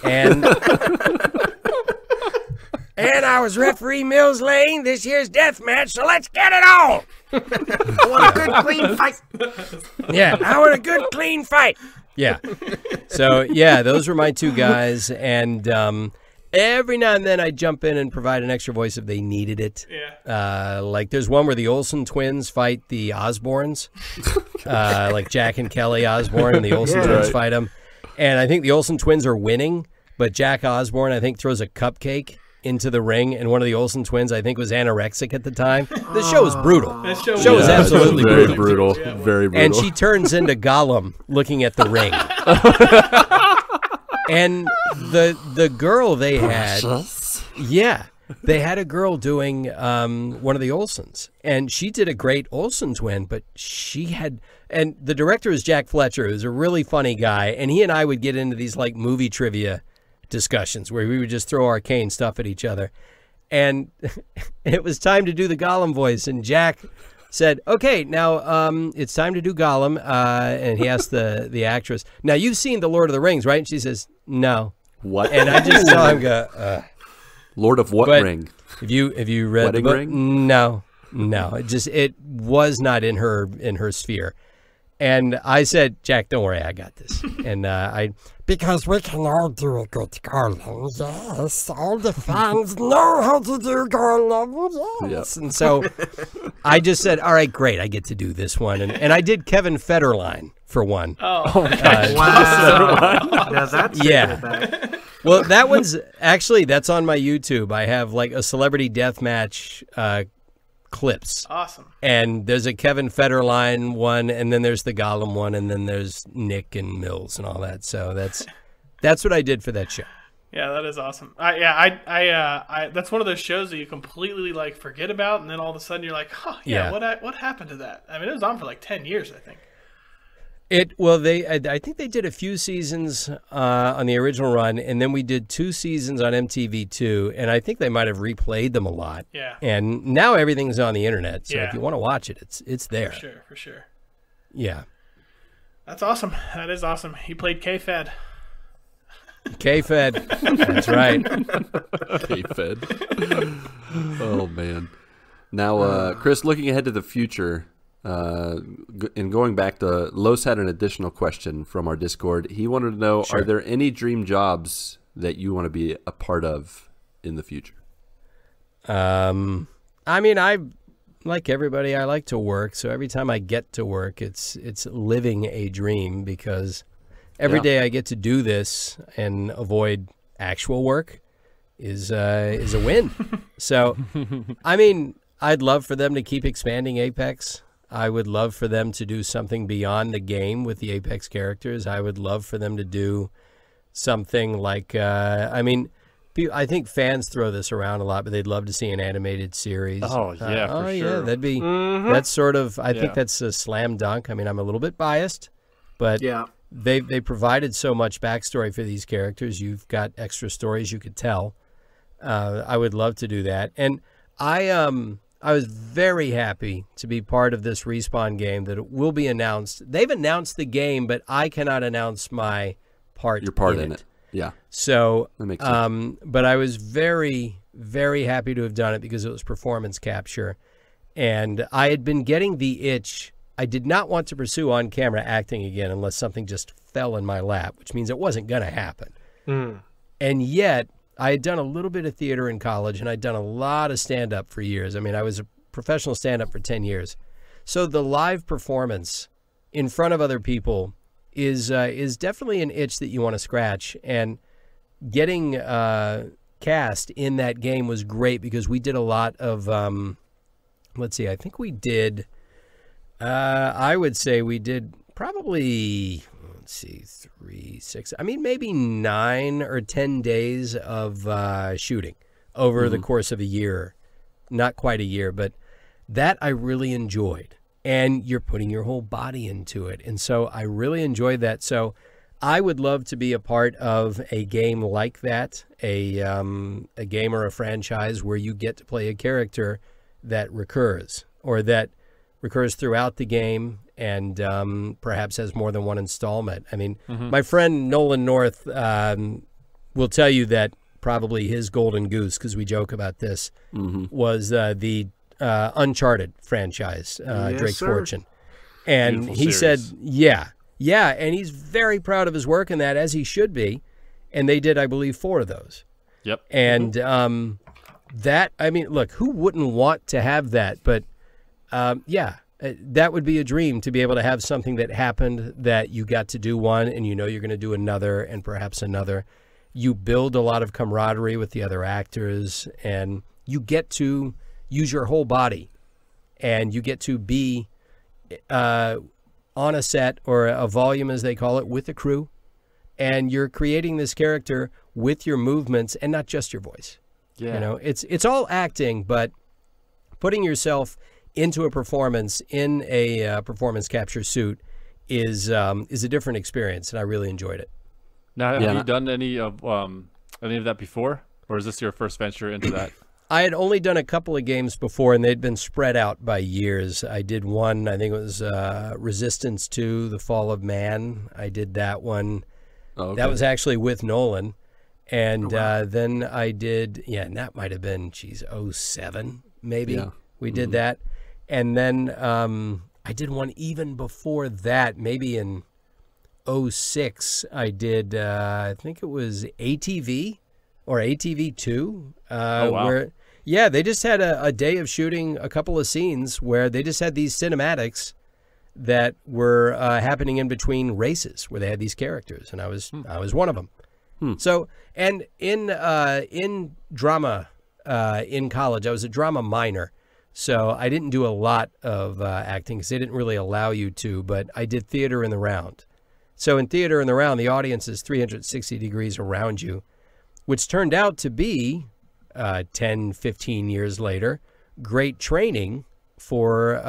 And I was referee Mills Lane this year's death match, so let's get it on. I want a good, clean fight. Yeah, I want a good, clean fight. Yeah. So, yeah, those were my two guys, and every now and then I'd jump in and provide an extra voice if they needed it.
Yeah.
Like there's one where the Olsen twins fight the Osbournes, like Jack and Kelly Osbourne, and the Olsen twins fight them. And I think the Olsen twins are winning, but Jack Osbourne, I think, throws a cupcake into the ring, and one of the Olsen twins, I think, was anorexic at the the show was brutal.
That show
was absolutely
very
brutal.
Yeah, very brutal.
And she turns into Gollum looking at the ring. And the girl they had, they had a girl doing one of the Olsens, and she did a great Olsen twin, but she had, and the director is Jack Fletcher, who's a really funny guy, and he and I would get into these like movie trivia discussions where we would just throw arcane stuff at each other, and it was time to do the Gollum voice, and Jack said, okay, now it's time to do Gollum, and he asked the actress, now you've seen The Lord of the Rings, right? And she says, no.
What?
And I just saw him go,
Lord of what ring?
Have you read
Wedding
the book?
Ring?
No. It was not in her sphere. And I said, Jack, don't worry, I got this. And because we can all do a good Gollum, yes. All the fans know how to do Gollum, yes. Yep. And so I just said, all right, great, I get to do this one. And I did Kevin Federline for one.
Oh,
wow. Now that's back.
Well, that one's actually, that's on my YouTube. I have like a Celebrity Deathmatch clips.
Awesome.
And there's a Kevin Federline one, and then there's the Gollum one, and then there's Nick and Mills and all that. So that's what I did for that show.
Yeah, that is awesome. I that's one of those shows that you completely like forget about, and then all of a sudden you're like, oh yeah. What happened to that? I mean, it was on for like 10 years, I think.
I think they did a few seasons on the original run, and then we did 2 seasons on MTV2, and I think they might have replayed them a lot.
Yeah.
And now everything's on the internet, so if you want to watch it, it's there.
For sure.
Yeah.
That's awesome. That is awesome. He played K-Fed.
K-Fed. That's right.
K-Fed. Oh, man. Now, Chris, looking ahead to the future, and going back to Los had an additional question from our Discord. He wanted to know, are there any dream jobs that you want to be a part of in the future?
I mean, like everybody, I like to work. So every time I get to work, it's living a dream, because every day I get to do this and avoid actual work is a win. So, I mean, I'd love for them to keep expanding Apex. I would love for them to do something beyond the game with the Apex characters. I would love for them to do something like, I mean, I think fans throw this around a lot, but they'd love to see an animated series.
Oh, yeah, for sure.
Yeah, that'd be, that's sort of, I think that's a slam dunk. I mean, I'm a little bit biased, but they provided so much backstory for these characters. You've got extra stories you could tell. I would love to do that. And I was very happy to be part of this Respawn game that it will be announced. They've announced the game, but I cannot announce my part.
Your part in it. Yeah.
So,
that makes sense.
But I was very, very happy to have done it because it was performance capture. And I had been getting the itch. I did not want to pursue on-camera acting again unless something just fell in my lap, which means it wasn't going to happen. And yet, I had done a little bit of theater in college, and I'd done a lot of stand-up for years. I mean, I was a professional stand-up for 10 years. So the live performance in front of other people is definitely an itch that you want to scratch. And getting cast in that game was great because we did a lot of, let's see, I think we did, I would say we did probably, let's see, 3, 6, I mean, maybe 9 or 10 days of shooting over the course of a year. Not quite a year, but that I really enjoyed. And you're putting your whole body into it. And so I really enjoyed that. So I would love to be a part of a game like that, a game or a franchise where you get to play a character that recurs, or that recurs throughout the game and perhaps has more than one installment. I mean, my friend Nolan North will tell you that probably his golden goose, because we joke about this, was the Uncharted franchise, Drake's Fortune. And
Beautiful
he
series.
said, yeah, and he's very proud of his work in that, as he should be. And they did, I believe, 4 of those.
Yep.
And that, I mean, look, who wouldn't want to have that? But that would be a dream, to be able to have something that happened that you got to do one and you know you're going to do another and perhaps another. You build a lot of camaraderie with the other actors, and you get to use your whole body, and you get to be on a set, or a volume as they call it, with a crew, and you're creating this character with your movements and not just your voice.
Yeah.
You know, it's all acting, but putting yourself into a performance in a performance capture suit is a different experience, and I really enjoyed it.
Now, have you done any of that before, or is this your first venture into that?
I had only done a couple of games before, and they'd been spread out by years. I did one, I think it was Resistance 2, The Fall of Man. I did that one.
Oh, okay.
That was actually with Nolan. And then I did, and that might have been, 07, maybe. Yeah. We did that. And then I did one even before that, maybe in 06. I did, I think it was ATV or ATV 2. Where, they just had a day of shooting a couple of scenes where they just had these cinematics that were happening in between races, where they had these characters, and I was one of them. So, and in drama in college, I was a drama minor, so I didn't do a lot of acting because they didn't really allow you to, but I did theater in the round. So in theater in the round, the audience is 360 degrees around you, which turned out to be 10, 15 years later, great training for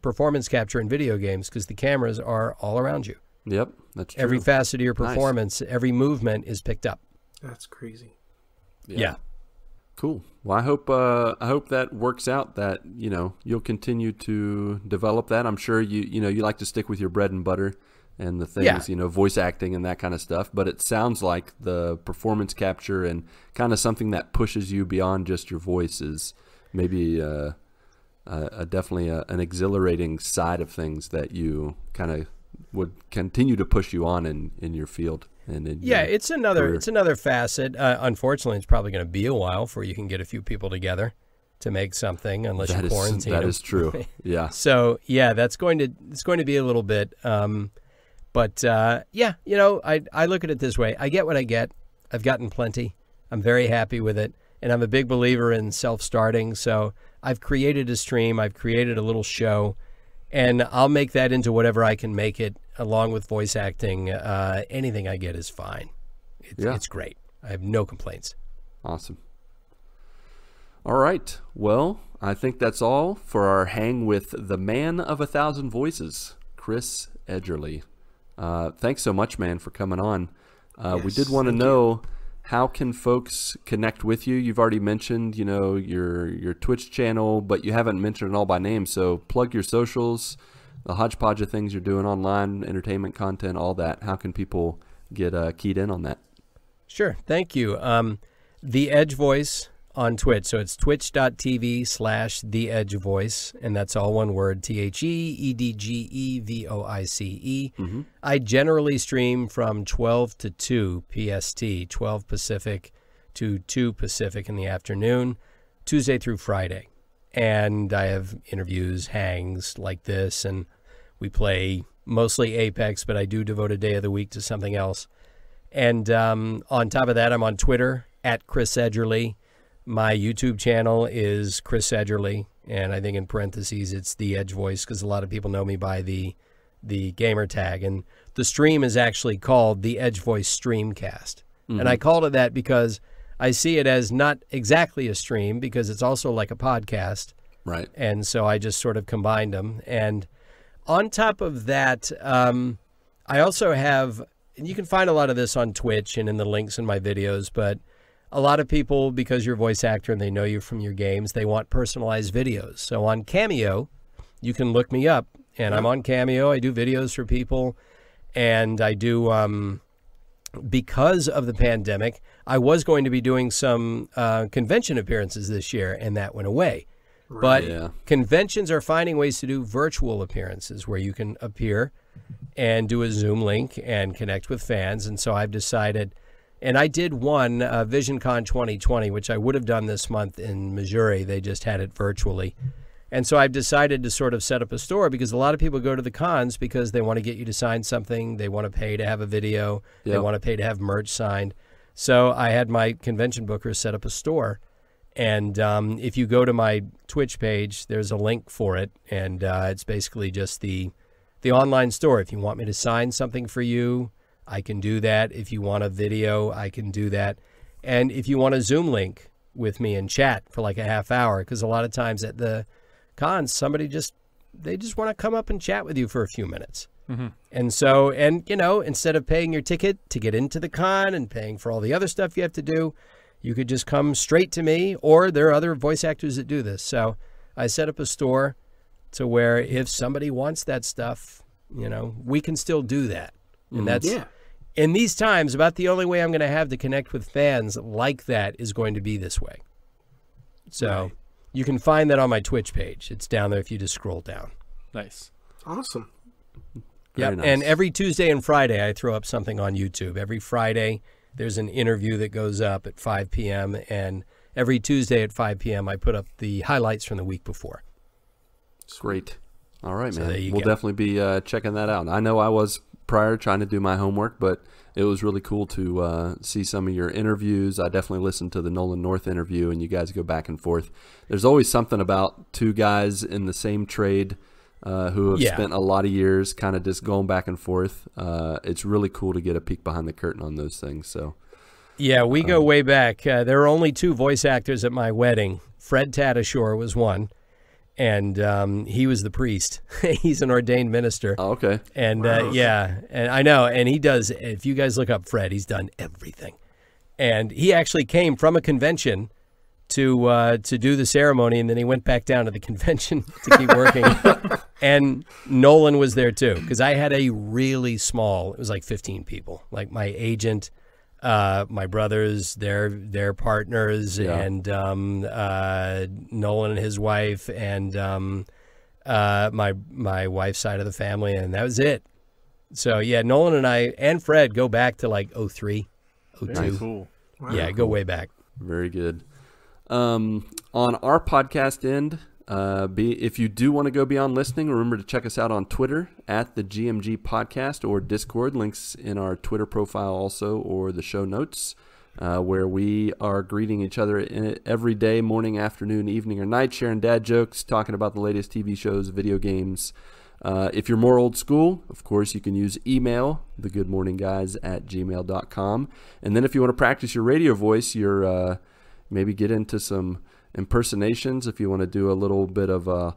performance capture in video games, because the cameras are all around you.
Yep, that's true.
Every facet of your performance, every movement is picked up.
That's crazy.
Yeah.
Cool. Well, I hope that works out, that, you know, you'll continue to develop that. I'm sure you like to stick with your bread and butter and the things, you know, voice acting and that kind of stuff. But it sounds like the performance capture and kind of something that pushes you beyond just your voice is maybe definitely an exhilarating side of things that you kind of would continue to push you on in your field. And
it's another facet. Unfortunately, it's probably going to be a while before you can get a few people together to make something, unless you quarantine them.
That is true. Yeah.
So it's going to be a little bit. But you know, I look at it this way. I get what I get. I've gotten plenty. I'm very happy with it, and I'm a big believer in self-starting. So I've created a stream. I've created a little show, and I'll make that into whatever I can make it, along with voice acting. Anything I get is fine. It's great. I have no complaints.
Awesome. All right. Well, I think that's all for our hang with the man of 1,000 voices, Chris Edgerly. Thanks so much, man, for coming on. We did want to know, how can folks connect with you? You've already mentioned, you know, your Twitch channel, but you haven't mentioned it all by name. So plug your socials, the hodgepodge of things you're doing online, entertainment content, all that. How can people get keyed in on that?
Sure. Thank you. TheEdgevoice on Twitch. So it's twitch.tv/TheEdgevoice, and that's all one word, TheEdgevoice.
Mm-hmm.
I generally stream from 12 to 2 PST, 12 Pacific to 2 Pacific in the afternoon, Tuesday through Friday. And I have interviews, hangs like this, and we play mostly Apex, but I do devote a day of the week to something else. And on top of that, I'm on Twitter at Chris Edgerly. My YouTube channel is Chris Edgerly, and I think in parentheses it's TheEdgevoice, because a lot of people know me by the gamer tag. And the stream is actually called the EdgeVoice Streamcast. Mm-hmm. And I called it that because I see it as not exactly a stream, because it's also like a podcast.
Right.
And so I just sort of combined them. And on top of that, I also have, and you can find a lot of this on Twitch and in the links in my videos, but a lot of people, because you're a voice actor and they know you from your games, they want personalized videos. So on Cameo, you can look me up, and I'm on Cameo. I do videos for people, and I do, because of the pandemic, I was going to be doing some convention appearances this year, and that went away. Right. But conventions are finding ways to do virtual appearances where you can appear and do a Zoom link and connect with fans. And so I've decided, and I did one, VisionCon 2020, which I would have done this month in Missouri. They just had it virtually. And so I've decided to sort of set up a store, because a lot of people go to the cons because they want to get you to sign something. They want to pay to have a video. Yep. They want to pay to have merch signed. So I had my convention bookers set up a store. And if you go to my Twitch page, there's a link for it. And it's basically just the online store. If you want me to sign something for you, I can do that. If you want a video, I can do that. And if you want a Zoom link with me and chat for like a half hour, because a lot of times at the cons, they just want to come up and chat with you for a few minutes. Mm-hmm. And so, and you know, instead of paying your ticket to get into the con and paying for all the other stuff you have to do, you could just come straight to me, or there are other voice actors that do this. So I set up a store to where if somebody wants that stuff, you know, we can still do that. And that's, in these times, about the only way I'm going to have to connect with fans like that is going to be this way. So you can find that on my Twitch page. It's down there if you just scroll down.
Nice.
Awesome.
Yep. Nice. And every Tuesday and Friday, I throw up something on YouTube. Every Friday, there's an interview that goes up at 5 p.m. And every Tuesday at 5 p.m., I put up the highlights from the week before.
Great. All right, man.
So
we'll definitely be checking that out. I know I was prior trying to do my homework, but it was really cool to see some of your interviews. I definitely listened to the Nolan North interview, and you guys go back and forth. There's always something about two guys in the same trade who have spent a lot of years kind of just going back and forth. It's really cool to get a peek behind the curtain on those things. So,
yeah, we go way back. There were only two voice actors at my wedding. Fred Tatasciore was one, and he was the priest. He's an ordained minister.
Oh, okay.
And and I know, and he does. If you guys look up Fred, he's done everything. And he actually came from a convention to do the ceremony, and then he went back down to the convention to keep working. And Nolan was there too, because I had a really small, it was like 15 people, like my agent, my brothers, their partners, and Nolan and his wife, and my wife's side of the family, and that was it. So yeah, Nolan and I and Fred go back to like 03, 02.
Very cool.
Wow. Yeah, go way back.
Very good. On our podcast end, if you do want to go beyond listening, remember to check us out on Twitter at the GMG Podcast, or Discord. Links in our Twitter profile also, or the show notes, where we are greeting each other every day, morning, afternoon, evening, or night, sharing dad jokes, talking about the latest TV shows, video games. If you're more old school, of course, you can use email, thegoodmorningguys@gmail.com. And then if you want to practice your radio voice, maybe get into some impersonations. If you want to do a little bit of old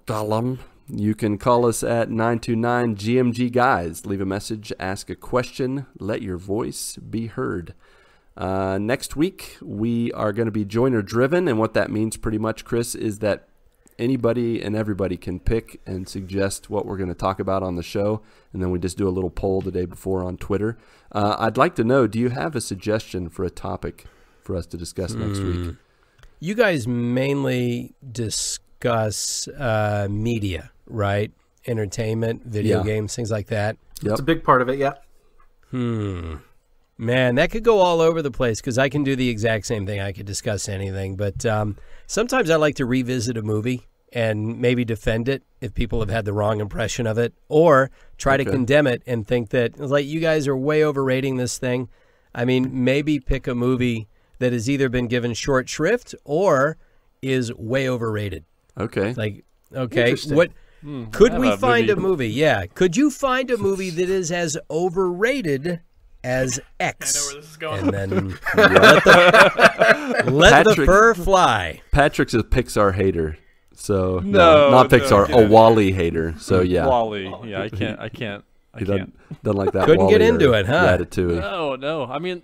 Gollum, you can call us at 929-GMG-GUYS. Leave a message, ask a question, let your voice be heard. Next week, we are going to be joiner-driven, and what that means pretty much, Chris, is that anybody and everybody can pick and suggest what we're going to talk about on the show, and then we just do a little poll the day before on Twitter. I'd like to know, do you have a suggestion for a topic for us to discuss next week.
You guys mainly discuss media, right? Entertainment, video games, things like that.
Yep. It's a big part of it, yeah.
Man, that could go all over the place because I can do the exact same thing. I could discuss anything. But sometimes I like to revisit a movie and maybe defend it if people have had the wrong impression of it, or try to condemn it and think that, like, you guys are way overrating this thing. I mean, maybe pick a movie that has either been given short shrift or is way overrated.
Okay.
Like, okay, what could we find a movie? Yeah. Could you find a movie that is as overrated as X?
I know where this is going.
And then let the fur fly.
Patrick's a Pixar hater. So not Pixar, a Wall-E hater. So yeah,
Wall-E. Yeah, I can't.
Doesn't like that.
Couldn't
Wall-E
get into it, huh?
Ratatouille.
No. I mean,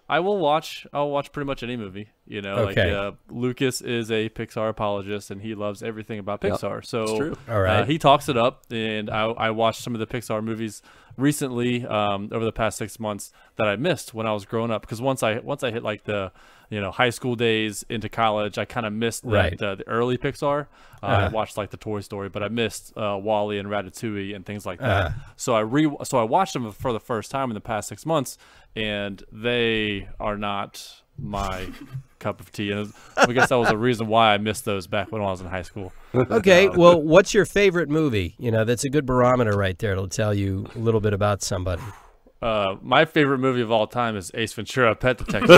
I'll watch pretty much any movie. You know, like Lucas is a Pixar apologist, and he loves everything about Pixar.
Yep,
so
that's true.
All right.
He talks it up, and I watched some of the Pixar movies recently over the past 6 months that I missed when I was growing up. Because once I hit like the high school days into college, I kind of missed the early Pixar. I watched like the Toy Story, but I missed Wall-E and Ratatouille and things like that. So I watched them for the first time in the past 6 months, and they are not my cup of tea. And I guess that was the reason why I missed those back when I was in high school.
Okay, well, what's your favorite movie? That's a good barometer right there. It'll tell you a little bit about somebody.
My favorite movie of all time is Ace Ventura: Pet Detective.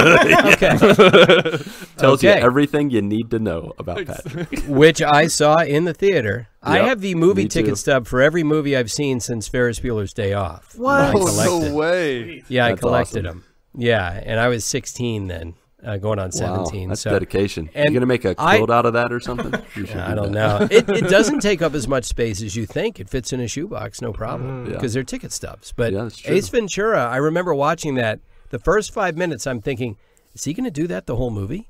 Tells you everything you need to know about Patrick.
Which I saw in the theater. Yep, I have the movie ticket stub for every movie I've seen since Ferris Bueller's Day Off.
What?
No way.
Yeah, I collected them. Yeah, and I was 16 then. Going on 17.
That's dedication. You're going to make a quilt out of that or something?
I don't know. It doesn't take up as much space as you think. It fits in a shoebox, no problem, because they're ticket stubs. But Ace Ventura, I remember watching that. The first 5 minutes, I'm thinking, is he going to do that the whole movie?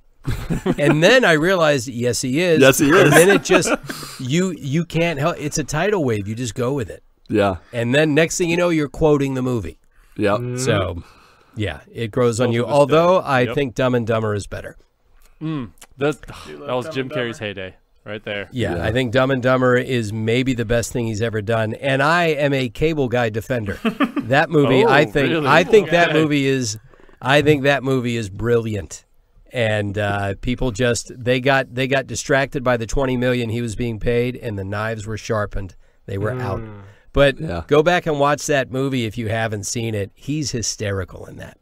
And then I realized, yes, he is.
Yes, he is.
And then it just, you can't help. It's a tidal wave. You just go with it.
Yeah.
And then next thing you know, you're quoting the movie.
Yeah.
So... yeah, it grows on you. Although I think Dumb and Dumber is better.
That was Jim Carrey's heyday right there.
Yeah, I think Dumb and Dumber is maybe the best thing he's ever done. And I am a Cable Guy defender. That movie, I think that movie is brilliant. And people they got distracted by the $20 million he was being paid, and the knives were sharpened. They were out. But go back and watch that movie if you haven't seen it. He's hysterical in that.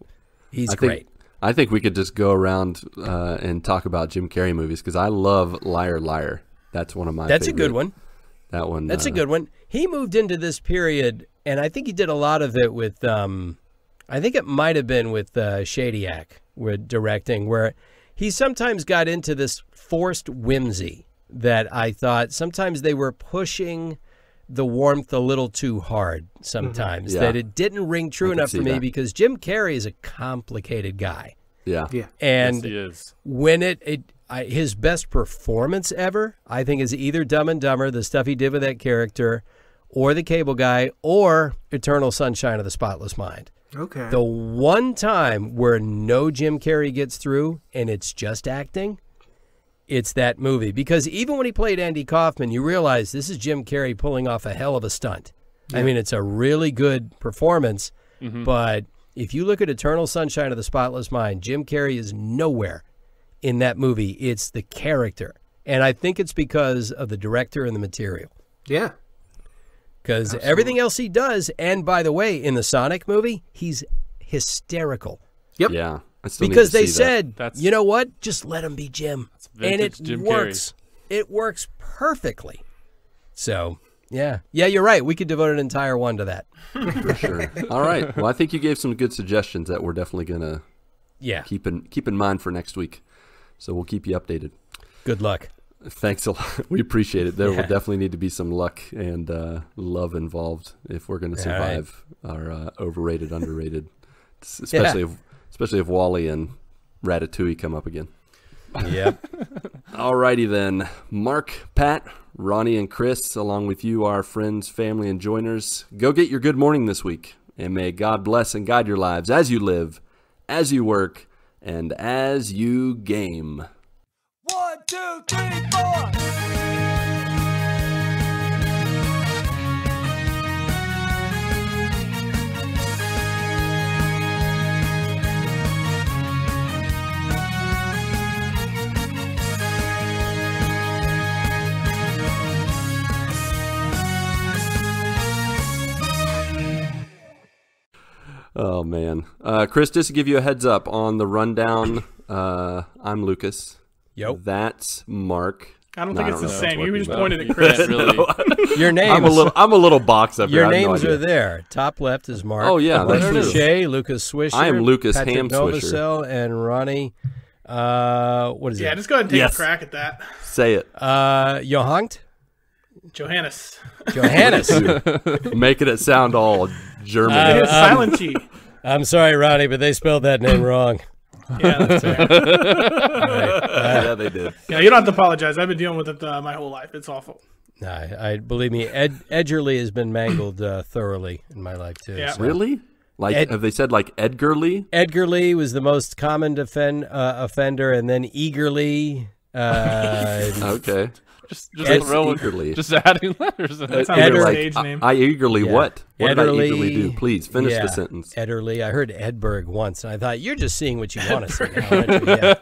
He's great.
I think we could just go around and talk about Jim Carrey movies because I love Liar Liar. That's one of my
That's favorite. A good one.
That one.
That's a good one. He moved into this period, and I think he did a lot of it with, I think it might have been with Shadyac with directing, where he sometimes got into this forced whimsy that I thought sometimes they were pushing the warmth a little too hard sometimes, that it didn't ring true enough for me because Jim Carrey is a complicated guy.
Yeah.
And
yes, he is.
When his best performance ever, I think, is either Dumb and Dumber, the stuff he did with that character, or The Cable Guy, or Eternal Sunshine of the Spotless Mind.
Okay.
The one time where no Jim Carrey gets through and it's just acting, it's that movie. Because even when he played Andy Kaufman, you realize this is Jim Carrey pulling off a hell of a stunt. Yeah. I mean, it's a really good performance, but if you look at Eternal Sunshine of the Spotless Mind, Jim Carrey is nowhere in that movie. It's the character. And I think it's because of the director and the material.
Yeah.
Because everything else he does, and by the way, in the Sonic movie, he's hysterical.
Yep.
Yeah.
Because they said, you know what? Just let him be Jim. And it
Jim
works.
Carrey.
It works perfectly. So, yeah. Yeah, you're right. We could devote an entire one to that.
For sure. All right. Well, I think you gave some good suggestions that we're definitely going to keep in mind for next week. So we'll keep you updated.
Good luck.
Thanks a lot. We appreciate it. There will definitely need to be some luck and love involved if we're going to survive our overrated, underrated, especially if Wall-E and Ratatouille come up again.
Yep.
All righty then. Mark, Pat, Ronnie, and Chris, along with you, our friends, family, and joiners, go get your good morning this week. And may God bless and guide your lives as you live, as you work, and as you game.
1, 2, 3, 4.
Oh, man. Chris, just to give you a heads up on the rundown, I'm Lucas.
Yep.
That's Mark.
I don't think it's the same. You just pointed at Chris.
Really.
Your names.
I'm a little box up
Your
here.
names are there. Top left is Marc.
Oh, yeah.
Marc Boucher, Lucas Swisher.
I am Lucas
Patrick
Ham Swisher.
Novosel, and Ronnie. What is it?
Yeah, just go ahead and take a crack at that.
Say it.
Johantges.
Johannes.
Making it sound all German.
It's silent G.
I'm sorry, Ronnie, but they spelled that name wrong.
Yeah, that's right.
Yeah, they did.
Yeah, you don't have to apologize. I've been dealing with it my whole life. It's awful.
I believe me, Edgerly has been mangled thoroughly in my life too.
Yeah.
So.
Really? Like, have they said like Edgerly?
Edgerly was the most common offender, and then Eagerly.
Okay.
Just adding letters.
That sounds like a stage name.
I eagerly what? What did I
Edgerly,
eagerly do? Please finish the sentence.
Edgerly. I heard Edberg once, and I thought you're just seeing what you want to see. Yeah.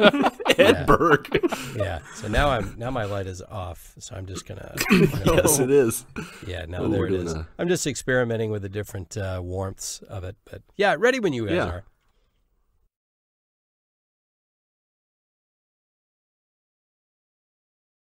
Edberg.
Yeah. So now my light is off. So I'm just gonna.
Yes, it is.
Yeah. Now there it is. I'm just experimenting with the different warmths of it, but yeah, ready when you guys are.